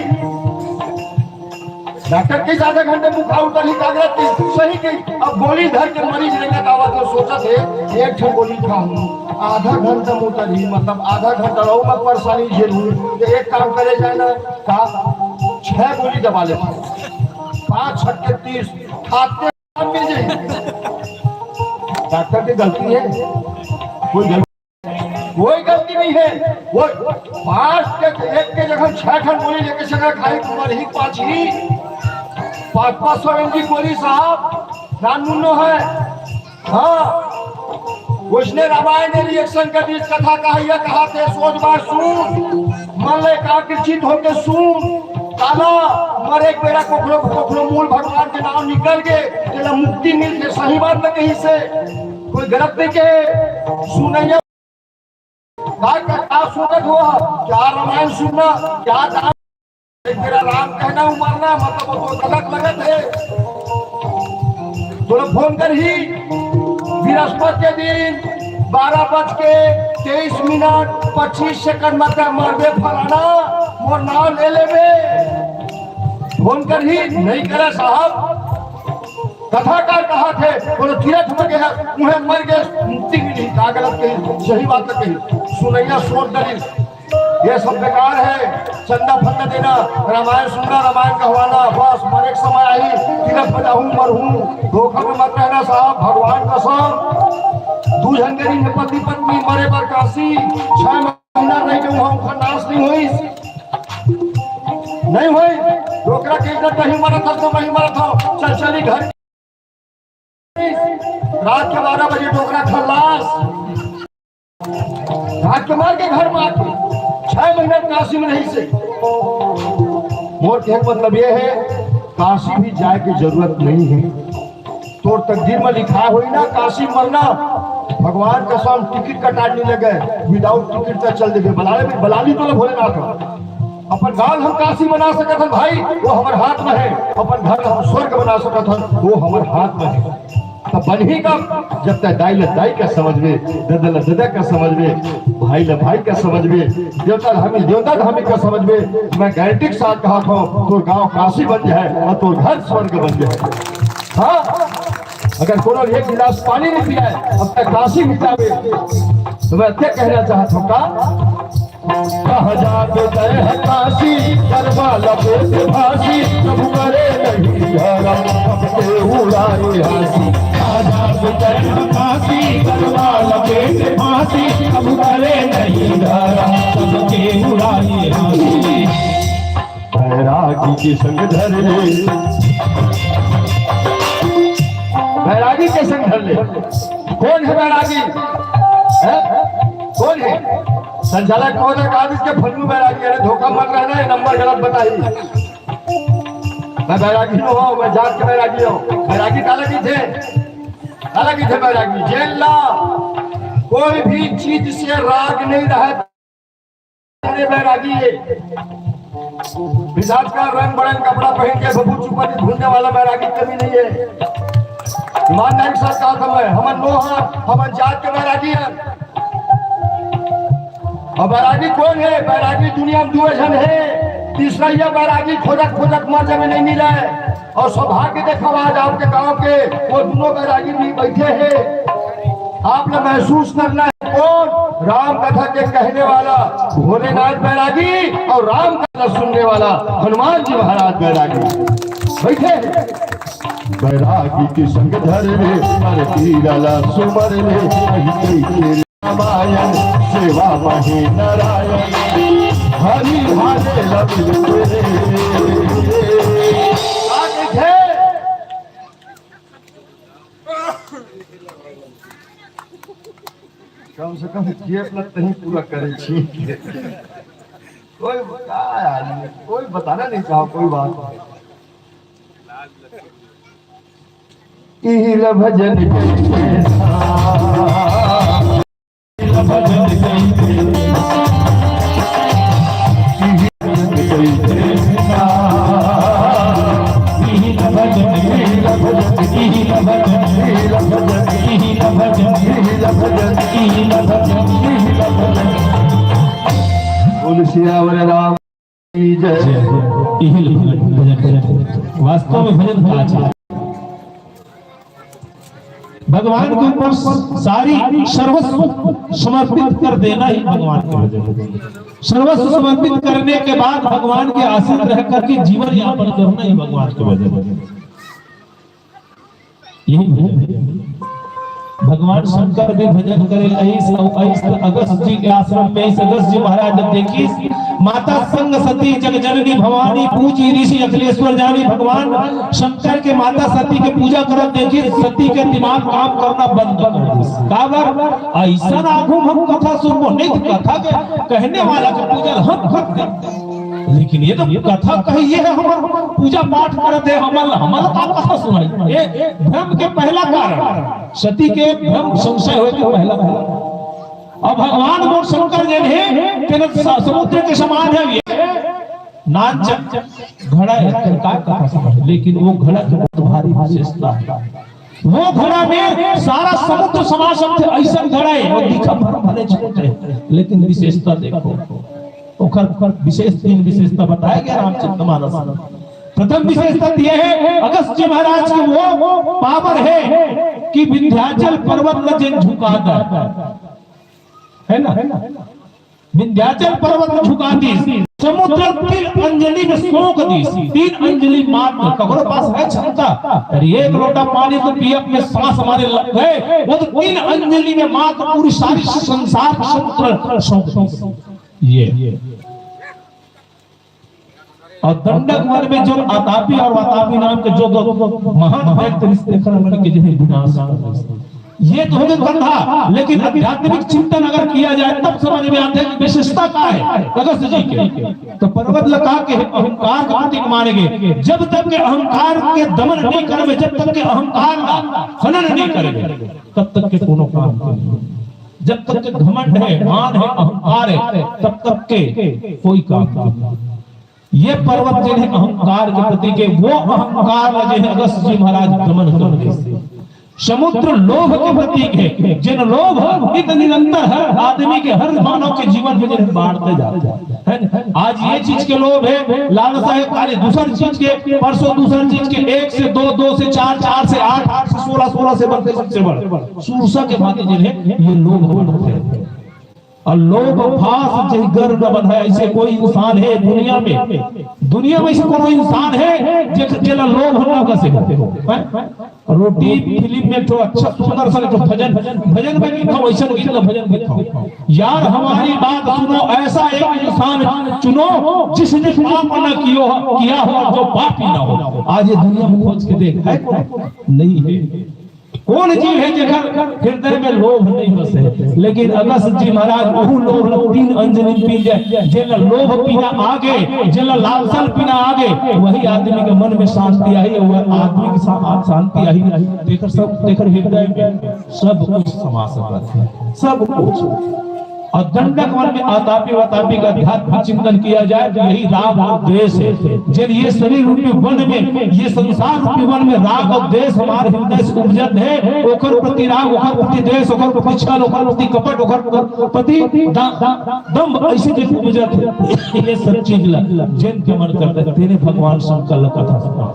डॉक्टर किस आधा घंटे बुखार उतर ही कागज थी, सही गई। अब गोली धर के मरीज लेकर आवा तो सोचा थे एक ठे गोली खाऊं, आधा घंटा में उतर ही, मतलब आधा घंटा रहो मैं परेशानी झेलूं। तो एक काम करे जाए ना, का 6 गोली दबा ले, 5 छक्के 30 खाते मिल जाए। डॉक्टर की गलती है? कोई गलती नहीं है। वो 1 के जगह 6 खंड गोली लेके चला खाई, तुम्हारी ही 500 mg गोली साहब नानमुन्नो है। हाँ उसने रामायण ने रिएक्शन कर दी, कथा कहा थे सोच बार सुन, मन ले आकर्षित होके सुन, काला मरे बेड़ा कोखलो मूल भगवान के नाम निकल के तेरा मुक्ति मिल के। सही बात है, कहीं से कोई गलत नहीं के सुनैया क्या सुनत हुआ, क्या रामायण सुनना, क्या मेरा राम कहना उमरना, मतलब वो गलत लगत है। तो फोन कर ही बृहस्पति के दिन 12:23:25 मतलब मरबे फलाना, मोर नाम ले लेबे। फोन कर ही नहीं करे साहब, कथाकार कहा थे बोलो तीरथ में गया मुहे मर गए, मुक्ति मिली, क्या गलत कही, सही बात कही। सुनैया सोच दलिल ये सब बेकार है। चंदा फंदा देना, रामायण सुनना, रामायण कहवाना, बस मरे समय आई तीरथ में जाऊं मरहूं, धोखा में मत रहना साहब। भगवान कसम 2 झंगेरी में पति पत्नी मरे बर काशी, 6 महीना नहीं जो वहां नाश नहीं हुई, नहीं हुई। डोकरा के इज्जत नहीं मरा था तो नहीं मरा था, चल चली घर। रात के 12 बजे डोकरा खल्लास, रात के मार के घर में आके 6 महीने काशी में नहीं से। मोर कहने का मतलब ये है काशी भी जाए की जरूरत नहीं है। तो तकदीर में लिखा हुई ना काशी मरना, भगवान का साम टिकट कटाने लगे, विदाउट टिकट का चल देखे। बलाली तो भोलेनाथ अपन गांव हम काशी बना सकते हैं भाई, वो हमारे हाथ में है। अपन घर हम स्वर्ग बना सकते हैं, वो हमारे हाथ में है। तब बन ही का जब तक दाई दाई का समझ में, ददा का समझ में, भाई भाई का समझ में, देवता धामी का समझ में। मैं गारंटी के साथ कहा था तो गांव काशी बन जाए और तो घर स्वर्ग बन जाए। हाँ अगर कोनो एक गिलास पानी नहीं पिया है अब तक काशी मिटावे, तो मैं क्या कहना चाहता हूँ का कहा जाके तय काशी करवा लपेट फांसी, प्रभु करे नहीं धर्म सबके उड़ाए हासी। कहा जाके तय काशी करवा लपेट फांसी, प्रभु करे नहीं धर्म सबके उड़ाए हासी। बैरागी के संग धर ले, बैरागी के संग धर ले। कौन है बैरागी? कौन है? संचालक महोदय कहा इसके फल्लू बैरागी, अरे धोखा मत रहना है, नंबर गलत बताई। मैं बैरागी न हो, मैं जात के बैरागी हूँ। बैरागी काला की थे बैरागी जेल ला, कोई भी चीज से राग नहीं रहे बैरागी है। विधात का रंग बड़ंग कपड़ा पहन के बबू चुपती ढूंढने वाला बैरागी कभी नहीं है। ईमानदारी के साथ कहा था मैं, हम लोग हम जात के बैरागी हैं। और बैरागी कौन है? बैरागी दुनिया में 2 जन है, तीसरा यह बैरागी खोजक मर में नहीं मिला है। और सौभाग्य देखा आज आपके गांव के वो दोनों बैरागी भी बैठे हैं। आपने महसूस करना है कौन? राम कथा के कहने वाला भोलेनाथ बैरागी और राम कथा सुनने वाला हनुमान जी महाराज बैरागी बैठे हैं। बैरागी की संग धर ले, हर पीरला सुमर ले, रामायण सेवा मही नारायण, हरि भाले लबिल तेरे। कम से कम ये नहीं पूरा करे छी कोई कोई बताना नहीं चाहा कोई बात कील भजन सियावर राम की जय। वास्तव में भजन का आचार भगवान के ऊपर सारी सर्वस्व समर्पित कर देना ही भगवान के भजन। सर्वस्व समर्पित करने के बाद भगवान के आश्रित रह करके जीवन यापन करना ही भगवान के भजन। यही भजन भगवान शंकर भी भजन करे। अगस्त जी के आश्रम में अगस्त जी महाराज जब देखी माता संग सती जग जननी भवानी पूजी ऋषि अखिलेश्वर जानी भगवान शंकर के माता सती के पूजा करत देखी सती के दिमाग काम करना बंद कर दी। ऐसा आगू हम कथा सुनबो नहीं कथा के कहने वाला के पूजा हम करते लेकिन ये तो कथा कही है हम पूजा पाठ करते हमल कथा सुनाई। ये भ्रम के पहला कारण सती के भ्रम संशय होए के पहला अब भगवान और शंकर जे है तेरे समुद्र के समान है ये नाच घड़ा है का समझ लेकिन वो घड़ा बहुत भारी विशेषता है। वो घड़ा में सारा समुद्र समा सकते ऐसा घड़ा है वो दिखा भले छोटे लेकिन विशेषता देखो ओकर विशेष तीन विशेषता बताया गया रामचरितमानस में। प्रथम विशेषता यह है अगस्त जी महाराज की वो पावर है कि विंध्याचल पर्वत न जिन झुका है ना विंध्याचल पर्वत झुका दी समुद्र तीन अंजलि में सोख दी। तीन अंजलि मात्र ककरो पास है क्षमता अरे एक लोटा पानी तो पिए अपने सांस हमारे लग गए वो तो तीन अंजलि में मात्र पूरी सारी संसार समुद्र सोख ये और दंडक वन में जो आतापी और वातापी नाम के जो दो महान व्यक्ति के जिन्हें विनाश ये तो हो गया लेकिन आध्यात्मिक चिंतन अगर किया जाए तब समझ में आता है कि विशेषता क्या है अगस्त जी के। तो पर्वत लगा के अहंकार का प्रतीक मानेंगे जब तक के अहंकार के दमन नहीं करेंगे जब तक के अहंकार हनन नहीं करेंगे तब तक के कोनो काम नहीं। जब तक के घमंड है मान है अहंकार है तब तक के कोई काम नहीं। ये पर्वत जो है अहंकार के प्रतीक है वो अहंकार जो है अगस्त जी महाराज दमन कर देते। समुद्र लोभ के प्रतीक है जिन लोभ निरंतर हर आदमी के हर मानव के जीवन में बांटते जाते हैं। आज ये चीज के लोभ है लालसा है कार्य दूसरी चीज के परसों दूसरी चीज के 1 से 2 2 से 4 4 से 8 8 से 16 16 से बढ़ते सबसे बड़े सूरसा के भांति जिन्हें ये लोभ बढ़ते हैं। और लोभ भास जय गर्व न बंधाए ऐसे कोई इंसान है दुनिया में ऐसे कोई इंसान है जेला लोभ न कसे रोटी फिल्म में तो अच्छा सुंदर सा तो भजन में लिखा वैसा गीत भजन लिखा यार हमारी बात सुनो ऐसा एक इंसान चुनो जिसने पाप न किया हो जो पापी न हो। आज ये दुनिया में खोज के देख है नहीं है कौन जीव है जेकर हृदय में लोभ नहीं बसे। लेकिन अगस्त जी महाराज बहु लोभ 3 अंजलि पी जाए जेला लोभ पीना आगे जेला लालसा पीना आगे वही आदमी के मन में शांति आई वह आदमी के साथ शांति आई देखकर सब देखकर हृदय में सब कुछ समा सकता है सब कुछ। और दंडक वन में आतापी वातापी का अध्यात्म चिंतन किया जाए तो यही राग और द्वेष है। जब ये शरीर रूपी वन में ये संसार रूपी वन में राग और द्वेष हमारे हृदय से उपजत है ओकर प्रति राग ओकर प्रति द्वेष ओकर प्रति छल ओकर प्रति कपट ओकर प्रति दंभ ऐसे जो उपजत है ये सब चीज जिन के मन करते तेरे भगवान शंकर कथा सुना।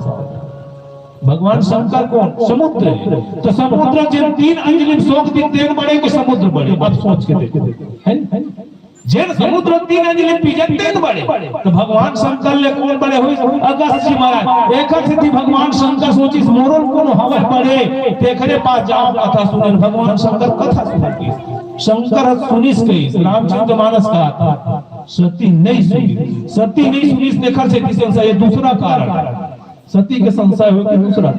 भगवान शंकर कौन समुद्र है तो समुद्र जिन 3 अंजलि सोख दी तेन बड़े के समुद्र बड़े अब सोच के देखो जिन समुद्र 3 अंजलि पीजे तेन बड़े तो भगवान शंकर ले कौन बड़े हुए अगस्त जी महाराज एक स्थिति भगवान शंकर सोची मोरल कौन हवा बड़े देखरे पास जाओ कथा सुने भगवान शंकर कथा सुनती शंकर सुनिस गई रामचरितमानस का सती नहीं सुनी देखर से किसी दूसरा कारण सती के संशय हो कि दूसरा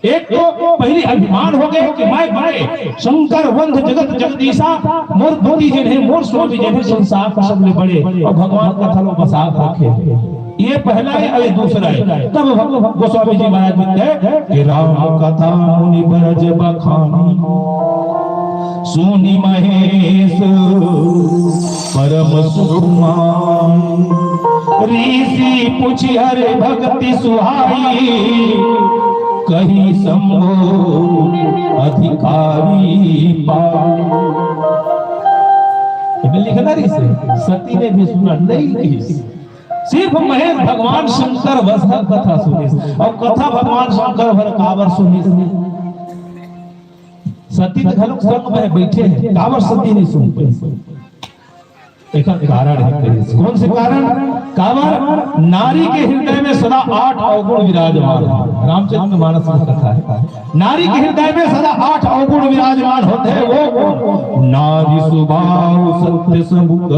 एक तो पहले अभिमान हो गए कि मैं बड़े शंकर वंद जगत जगदीशा मोर भोगी जिन्हें मोर स्वामी जिन्हें संसार का सबले बड़े और भगवान का थलो बसा रखे। ये पहला है। और ये दूसरा है। तब गोस्वामी जी महाराज कहते हैं कि राम कथा मुनि ब्रज बखानी सुनि महेश परम सुकुमार ऋषि पूछी हरे भक्ति सुहाई कहीं संभो अधिकारी पाए। लिखना ऋषि सती ने भी सुना नहीं की, सिर्फ महेश भगवान शंकर बस कथा सुनी और कथा भगवान शंकर भर कावर सुनी। सती तो घलों संग में बैठे हैं, कावर सती नहीं सुन पाई। एक कारण है। कौन से कारण? कावर नारी के हृदय में सदा 8 अवगुण विराजमान है। रामचरितमानस में कथा है। नारी के हृदय में सदा 8 अवगुण विराजमान होते हैं। वो नारी स्वभाव सत्य सबुक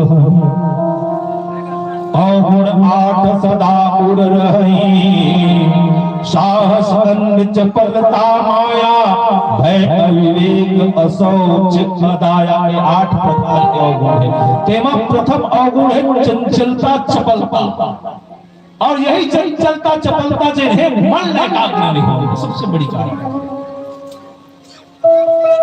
अवगुण 8 सदा उड़ रही साहस अंध चपलता माया भय अविवेक असौच मदाया। 8 प्रकार के अवगुण है। तेमा प्रथम अवगुण है चंचलता चपलता, और यही चंचलता चपलता जो है मन एकाग्र नहीं हो, सबसे बड़ी कारण।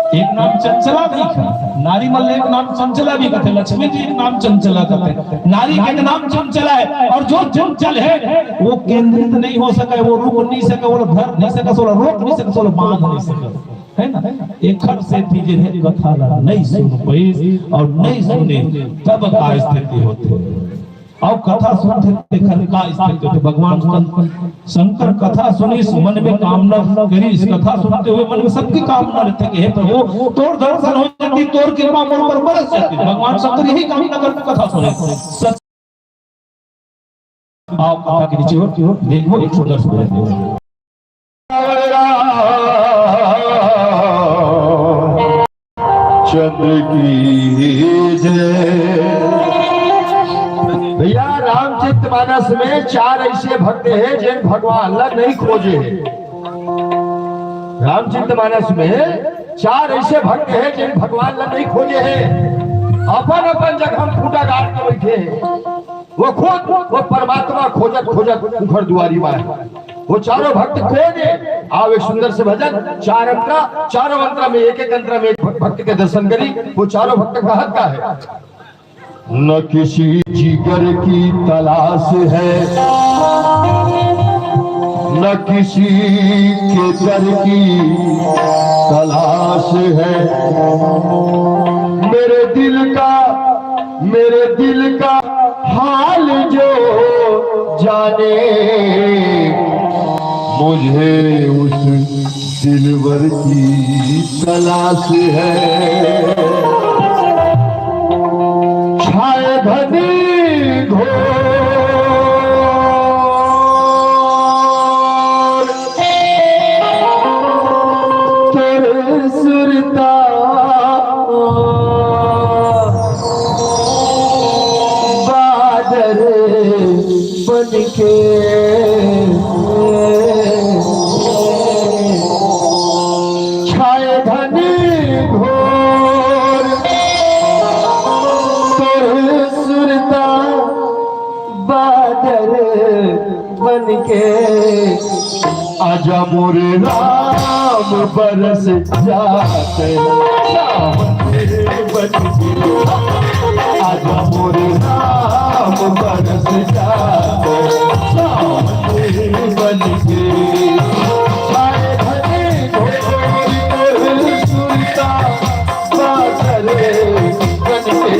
एक नाम चंचला भी है, नारी मल्ल एक नाम चंचला भी कहते, लक्ष्मी जी एक नाम चंचला कहते। नारी का एक नाम चंचला है, और जो चंचल है वो केंद्रित नहीं हो सके, वो रुक नहीं सके, वो धर नहीं सके, वो रोक नहीं सके, वो बांध नहीं सके, है ना। एक खर से थी जिन्हें कथा नहीं सुन पाई और नहीं सुने तब का स्थिति होती। और कथा सुनते खर का स्थिति होती। भगवान शंकर कथा सुनी, मन में कामना करी, इस कथा सुनते हुए मन में सबकी कामना रहती है कि हे प्रभु तोर दर्शन हो जाती, तोर कृपा मोर पर बरस जाती। भगवान शंकर यही कामना करके कथा सुने। आओ कथा के नीचे हो देखो एक सुंदर सुंदर चंद्र की जय। भैया रामचरितमानस में 4 ऐसे भक्त हैं जिन भगवान अल्लाह नहीं खोजे हैं। रामचरितमानस में 4 ऐसे भक्त हैं जिन भगवान अल्लाह नहीं खोजे हैं। अपन अपन जगह हम फूटा गाड़ के बैठे हैं। वो खुद वो परमात्मा खोजत खोजत घर दुआरी में। वो चारों भक्त खोजे। आओ एक सुंदर से भजन 4 अंतरा, चारों अंतरा में एक अंतरा में एक भक्त के दर्शन करी। वो चारों भक्त का हक का है। न किसी जिगर की तलाश है, न किसी के दर की तलाश है। मेरे दिल का हाल जो जाने, मुझे उस दिलवर की तलाश है। छाए घनी घोर तेरे सुरता बादल बन के छाए घनी घोर बादल बन के आजा मोरे राम बरस जाते बन के। आजा मोरे राम बरस जाते बन के। छाए घने घोर सुरता बादल बन के।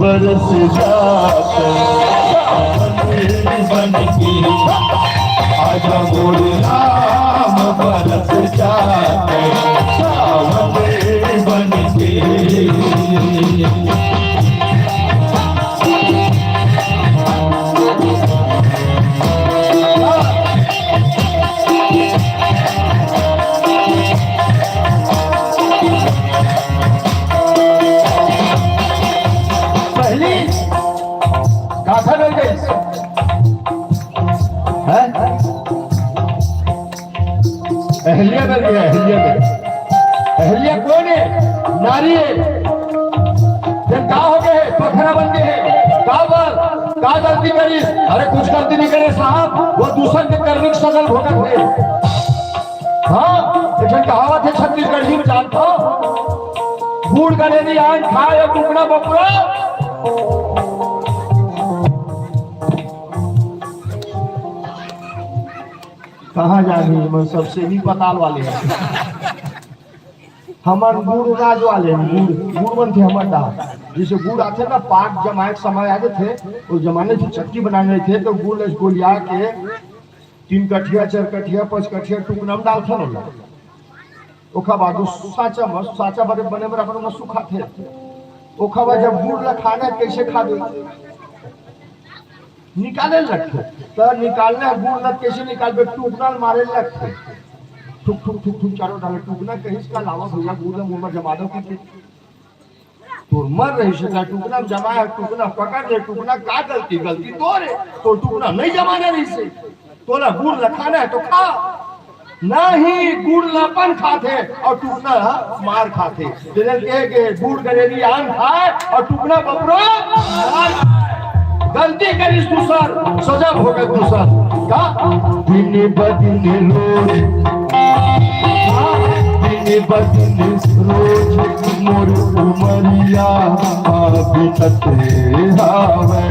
बरस जाते बन के। आजा मोरे राम बरस जाते बन के। कहाँ मिल गई है? अहल्या मिल गया, अहल्या मिल। अहल्या कौन है? नारी है। जब कहा हो गए पत्थरा बन गए कहा गलती करी? अरे कुछ गलती नहीं करे साहब, वो दूसर के कर्मिक सजल भोगत थे। हाँ लेकिन कहावत है छत्तीसगढ़ी में जानता हो, बूढ़ गलेरी आन खाए टुकड़ा बपुरा। कहाँ जानी मैं सबसे भी पताल वाले हैं। हमार गुड़ राज वाले गुड़ बन थे हमार दाल, जिसे गुड़ आते ना पाक जमाए समय आगे थे, उस जमाने से चक्की बनाने थे तो गुड़ को लिया के 3 कठिया 4 कठिया 5 कठिया टुकड़ा में डालते ना। ओखा बाद साचा बड़े बने बराबर में सूखा थे। ओखा बाद जब गुड़ ला खाना कैसे खा दे निकाले लगते तो निकालने गुड़ ला कैसे निकाल टुकड़ा मारे लगते ठुक ठुक ठुक ठुक चारों डाले टुकना कहीं इसका लावा भैया गुड़ मुंह में जमा दो की तो मर रही से टुकना जमा है, टुकना पकड़ ले, टुकना का गलती तो रे तो टुकना नहीं जमाना रही से तो ना गुड़ खाना है तो खा नहीं, गुड़ लपन खाते और टुकना मार खाते। के गुड़ गलेरी आम खाए और टुकना बपरो मार। गलती करी दूसर सजा भोगे दूसर का दिन बदन रोज रोज मोर उमरिया बीतते हावे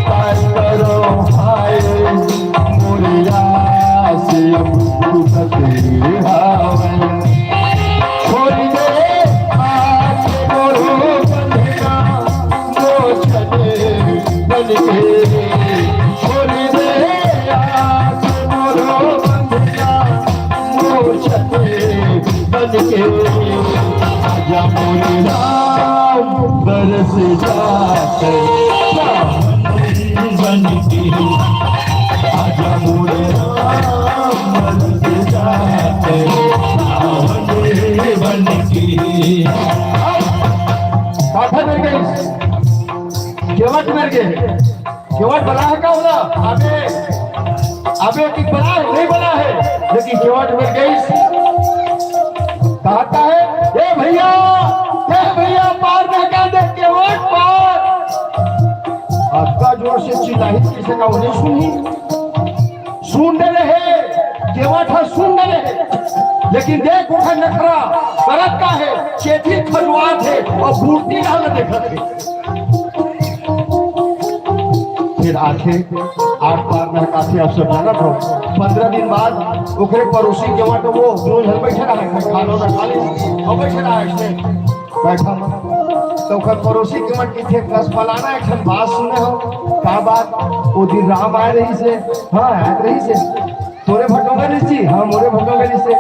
काय करो हाय मोरिया से अब बीतते हावे छोड़ दे आज मोरो बंधना मो छने बन के छोड़ दे आज मोरो बंधना मो छने बन के आजा मोरे राम बरस जाते बन के आजा मोरे राम बरस जाते बन के। काठा मिल गई केवट मिल गए केवट बना है क्या बोला अबे की बना है नहीं बना है लेकिन केवट मिल गई। कहता है ए भैया पार लगा दे केवट पार। आपका जोर से चिल्लाई किसी का उन्हें सुन रहे केवट है सुन रहे लेकिन देख उठा नखरा करत का है चेठी खजुआत है और बूटी डाल देखा थे। फिर आखे 8 बार नहकाते अब सब जाना था। 15 दिन बाद ओकरे पड़ोसी के वहाँ तो वो रोज बैठे रहा है खाना ना खा ले और बैठे रहा है बैठा तो ओकर पड़ोसी के वहाँ की थे रस फलाना एक बात सुने हो का बात वो दिन राम आए रही से हाँ आए रही से तोरे भटोगे रही थी हाँ मोरे भटोगे रही से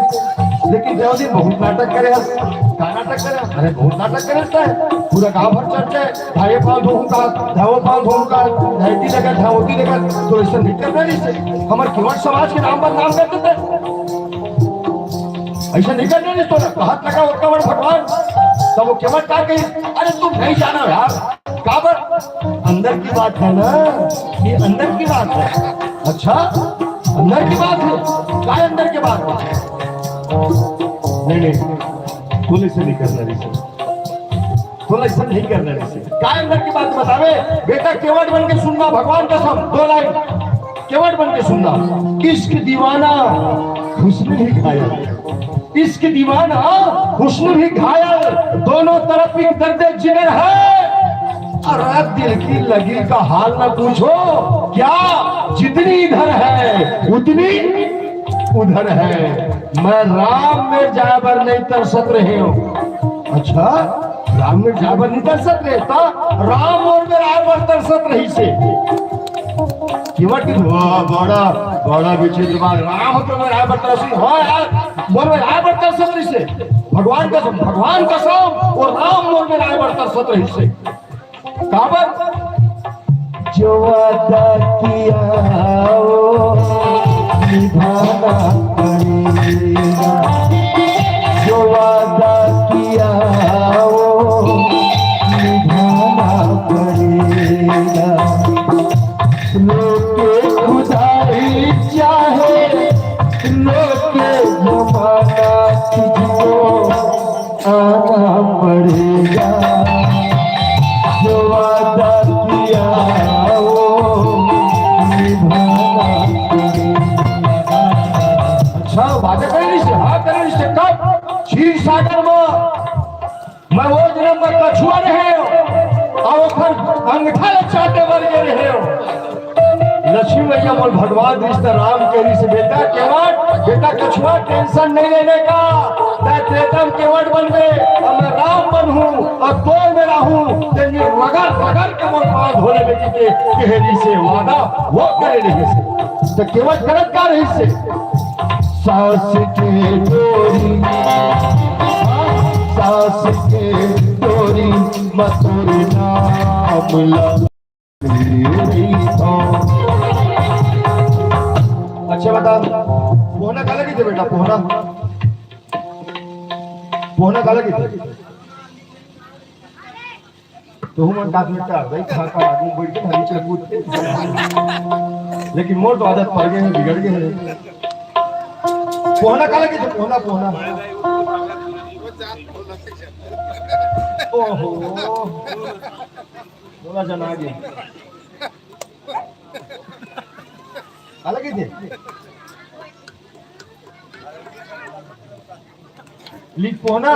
लेकिन जो दिन बहुत नाटक करे का नाटक करे अरे बहुत नाटक करे है पूरा गांव भर चर्चा ढाई पाल धोऊ का धावो पाल धोऊ का ढाईटी लगा धावती लगा तो ऐसा निकल रही से हमारे केवट समाज के नाम पर काम करते थे ऐसा निकल रही तो हाथ लगा उसका बड़ भगवान तब वो केवट का कही अरे तुम नहीं जाना यार काबर अंदर की बात है ना ये अंदर की बात है। अच्छा अंदर की बात है क्या अंदर की बात है नहीं खुले से नहीं करना रही खुले से नहीं करना रही क्या अंदर की बात बतावे बेटा केवट बन के सुनना भगवान कसम 2 लाइन केवट बन के सुनना। इश्क दीवाना हुस्न भी घायल इश्क दीवाना हुस्न भी घायल दोनों तरफ एक दर्द जिगर है और दिल की लगी का हाल न पूछो क्या जितनी इधर है उतनी उधर है। मैं राम में जाबर नहीं तरसत रहे हूँ। अच्छा राम में जाबर नहीं तरसत रहता राम और में राबर तरसत रही से बड़ा बड़ा विचित्र बात राम तो में राबर तरसी हाँ यार मोर में राबर तरसत रही से भगवान कसम और राम मोर में राबर तरसत रही से काबर जो वादा किया वो निभाना पड़ेगा जो वादा किया वो निभाना पड़ेगा सागर में वो जन्म में कछुआ रहे और ओकर अंगठा चाटे वर्गे रहे हो। लक्ष्मी मैया बोल भगवान रिश्ता राम केरी से बेटा केवट बेटा कछुआ टेंशन नहीं लेने का, मैं त्रेतम केवट बन गए और मैं राम बनूं और तो में रहूं, तेरी रगड़ रगड़ के मोर पास धोले बेटी के केहरी से वादा वो करे रही से तो केवट करत का रही से सास के डोरी सास के डोरी मथुर नाम ला। अच्छा बता पोहना काला किती बेटा पोहना पोहना काला किती तो मन का बेटा भाई खा खा आदमी बैठ के हरी चल कूद के लेकिन मोर तो आदत पड़ गए हैं बिगड़ गए हैं। पोहना काला किती पोहना पोहना ओहो बोला जना आगे अलग ही थे लिख पोना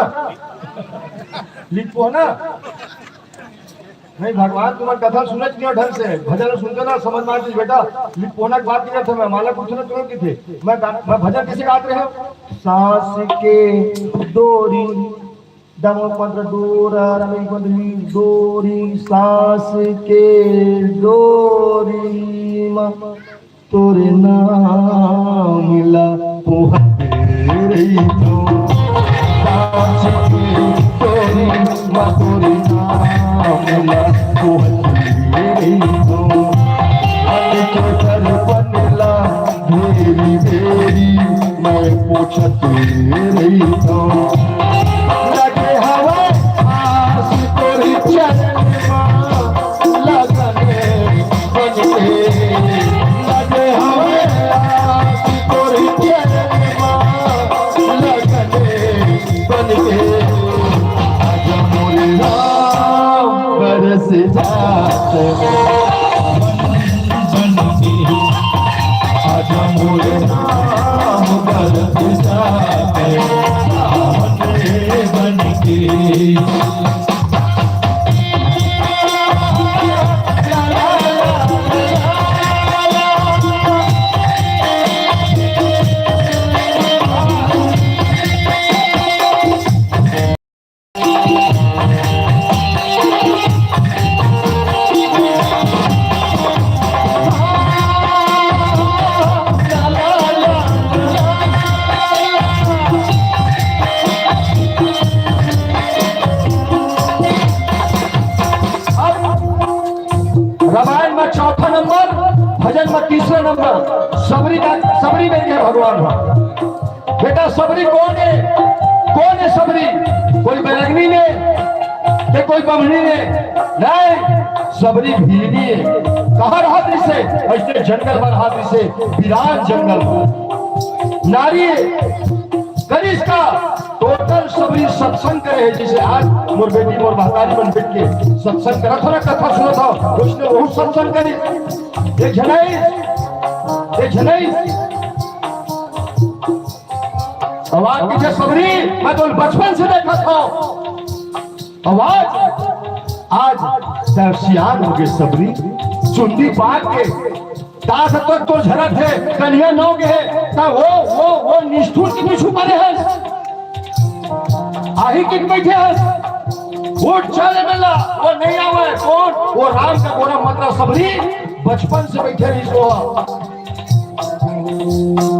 नहीं भगवान तुम्हारी कथा सुनत नहीं ढंग से भजन सुनते ना समझ में आती बेटा लिख पोना की बात नहीं थे मैं माला पूछना तुरंत की थे मैं भजन कैसे गाते हैं सास के डोरी दमो पंद्र दूर रमी बंधनी डोरी सास के डोरी मा तोरे नाम ला पोहरे तो सास के डोरी मा तोरे नाम ला पोहरे तो के घर बनला भेरी भेरी मैं पोछते रही तो लगे हवा आस तोरी चरण लगने बजते लगे हवा आस तोरी चरण लगने बजते आज मोरे राम बरस जाते आज मोरे राम बरस जाते रामायण में चौथा नंबर भजन में तीसरा नंबर सबरी में है भगवान बेटा सबरी कौन है सबरी कोई बैरगनी ने कि कोई बमनी ने नहीं सबरी भीनी है कहाँ रहा से ऐसे जंगल में रहा से विराट जंगल नारी कनिष्का टोटल सबरी सत्संग करे जैसे आज मोर बेटी मोर महतारी बन बैठ के सत्संग करा थोड़ा कथा सुना था उसने बहुत सत्संग करी एक झनाई आवाज पीछे सबरी मैं तो बचपन से देखा था आवाज आज दर्शियान हो गए सबरी चुंडी बांध के दास तो झरत है कन्हैया नौ के है वो निष्ठुर के पीछू पड़े हैं आही किन बैठे हैं वोट चले मिला वो नहीं आवे कौन वो राम का गोरा मतलब सबरी बचपन से बैठे रही सो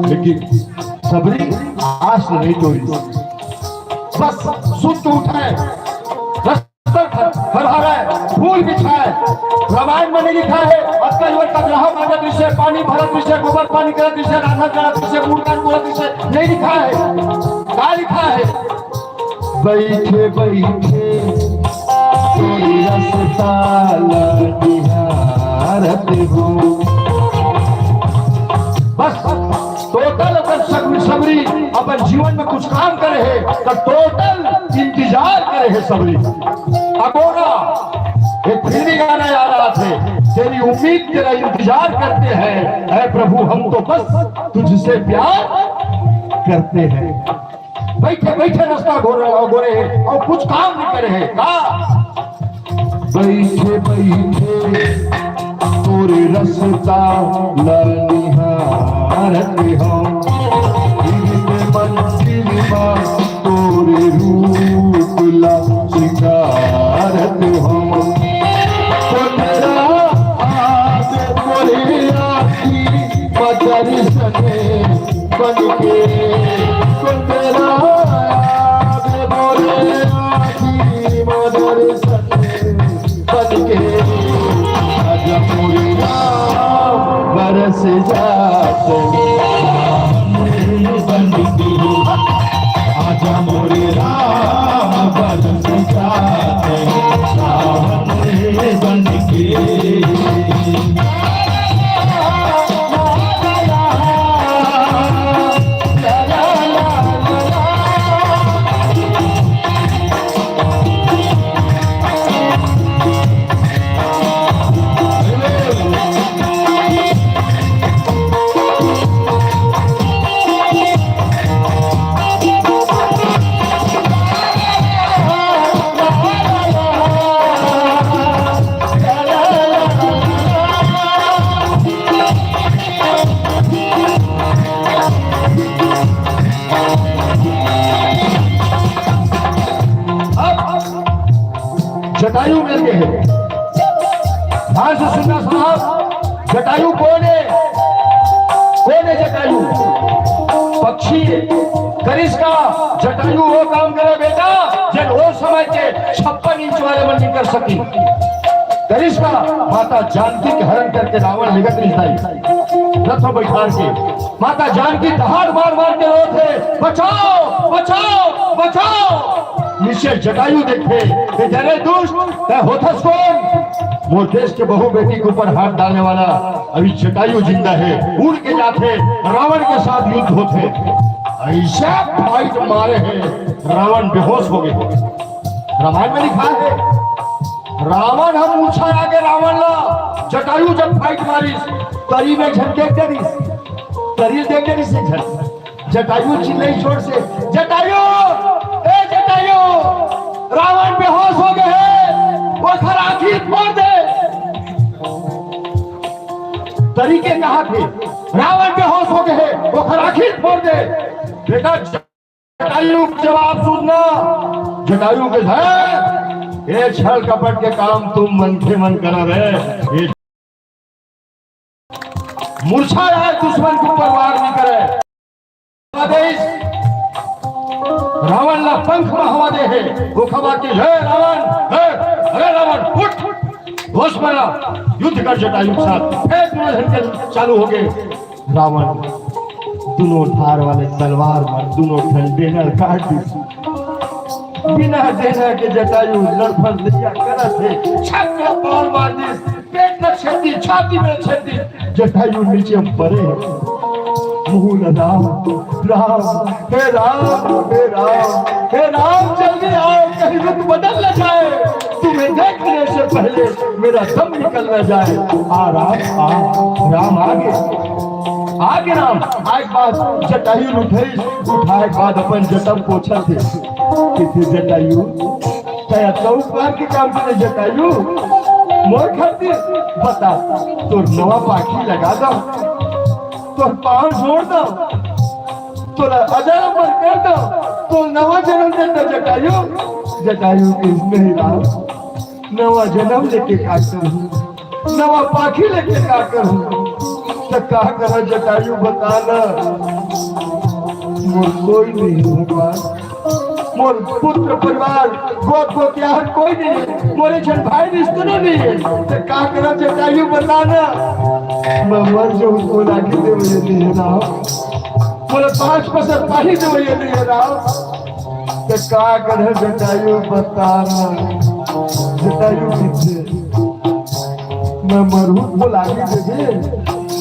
लेकिन सबरी आस नहीं तोड़ी बस सुत उठाए फूल बिछाए रामायण में नहीं लिखा है विषय पानी भरत विषय गोबर पानी करत विषय राधा करत विषय मूर्खन बोलत विषय नहीं लिखा है क्या लिखा है बैठे बैठे बस टोटल अपन सबरी अपन जीवन में कुछ काम करे है तो टोटल इंतजार करे है सबरी अगोरा एक फिल्मी गाना आ रहा थे तेरी उम्मीद तेरा इंतजार करते हैं ऐ प्रभु हम तो बस तुझसे प्यार करते हैं बैठे बैठे रास्ता गोरे और कुछ काम नहीं करे है का बैठे बैठे तोरे रास्ता लनिहारत हम मंजिल में तोरे रूप ला शिकारत हम तेरा आगे तोरे आखी मदर सने बन के तेरा आगे तोरे आखी मदर सने बन के आज पूरी रात बरस जाते बन के आजा मोरे राम बरस जाते बन के जटायु मिलते हैं। ध्यान से सुनना साहब, जटायु कौन है? कौन है जटायु? पक्षी है। करिश्का जटायु वो काम करे बेटा जब वो समय के 56 इंच वाले मन नहीं कर सकी। करिश्का माता जानकी के हरण करके रावण निगत नहीं रथ बैठा के माता जानकी दहाड़ मार मार के रो थे, बचाओ बचाओ बचाओ। नीचे जटायु देखे कि जरे दुष्ट तय होथस कौन? मोर देश के बहु बेटी के ऊपर हाथ डालने वाला अभी जटायु जिंदा है। उड़ के जाते रावण के साथ युद्ध होते, ऐसा फाइट मारे हैं रावण बेहोश हो गए। रामायण में लिखा है रावण हम मूर्छा आगे रावण ला जटायु जब फाइट मारी तरी में झटके करीस तरी देख के जटायु चिल्लाई जोर से, जटायु ए जटायु रावण बेहोश हो गए हैं, वो खराखी फोड़ दे। तरीके कहा थे रावण बेहोश हो गए हैं, वो खराखी फोड़ दे। बेटा जटायु जवाब सुनना, जटायु के है ये छल कपट के काम तुम मन के मन करा रहे, मूर्छा आए दुश्मन के ऊपर वार नहीं करे। रावण ला पंख में हवा दे है, वो खबर की है रावण, अरे रावण उठ होश में युद्ध कर जटायु के साथ। फिर दोनों झटके चालू हो गए। रावण दोनों धार वाले तलवार मार दोनों ठंडेनर काट दी। बिना देना के जटायु लड़फड़ लिया करा थे, छक के बॉल मार दी, पेट में छेदी छाती में छेदी। जटायु नीचे पड़े, मुंह राम राम हे राम हे राम हे राम, जल्दी आओ कहीं रुख बदल न जाए, तुम्हें देखने से पहले मेरा दम निकल न जाए। आ राम आगे राम आए बाद जटायु उठाए बाद अपन जटम पोछा थे कि जटायु क्या तो बार के काम करे जटायु मोर खातिर बता तोर नवा पाखी लगा दो, तोर पाँव जोड़ दो, तोरा अजर पर कर दो, तो नवा जन्म दे दो जटायु। जटायु इसमें राम नवा जन्म लेके का करूं, नवा पाखी लेके का करूं, तो का करो जटायु बताना। मोर कोई नहीं भगवान, मोर पुत्र परिवार गोद को क्या कोई नहीं, मोरे छन भाई रिश्ते नहीं है, तो का करो जटायु बताना। मैं मर जाऊं उसको लाके दे मुझे नहीं राम, बोले 5 पसर पानी दे मुझे नहीं राम, तो का करो जटायु बताना। जटायु किसे मैं मरूं को लाके दे दे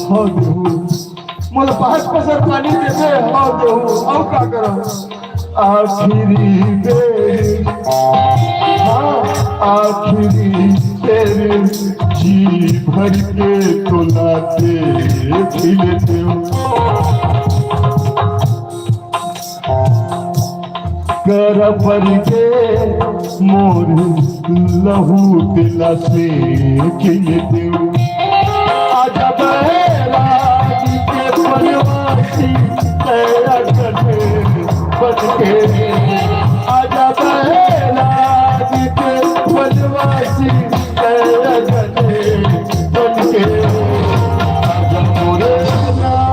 हाँ देहूं, मोले 5 पसर पानी दे दे हाँ देहूं, और का करो आखिरी बेर हाँ आखिरी तेरे जी भर के तो लाते पी लेते हो। कर पर के मोर लहू दिला से खिल दू आजा बैराग के बनवासी तेरा गले बन के आजा बैराग के बनवासी तेरा गले बन के आजा मोरे नाम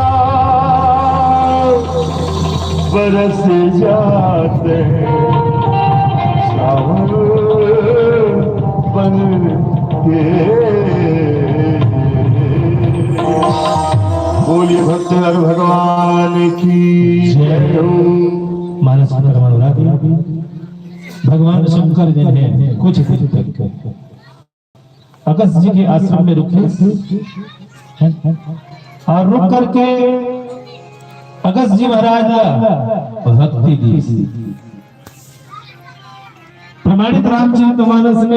बरस जाते सावन बन के। बोलिए भक्तहर भगवान की जय हो। मानस भगवान शंकर जी ने कुछ दिन तक अगस्त जी के आश्रम में रुके और रुक करके अगस्त जी महाराज भक्ति दी। प्रमाणित रामचरितमानस में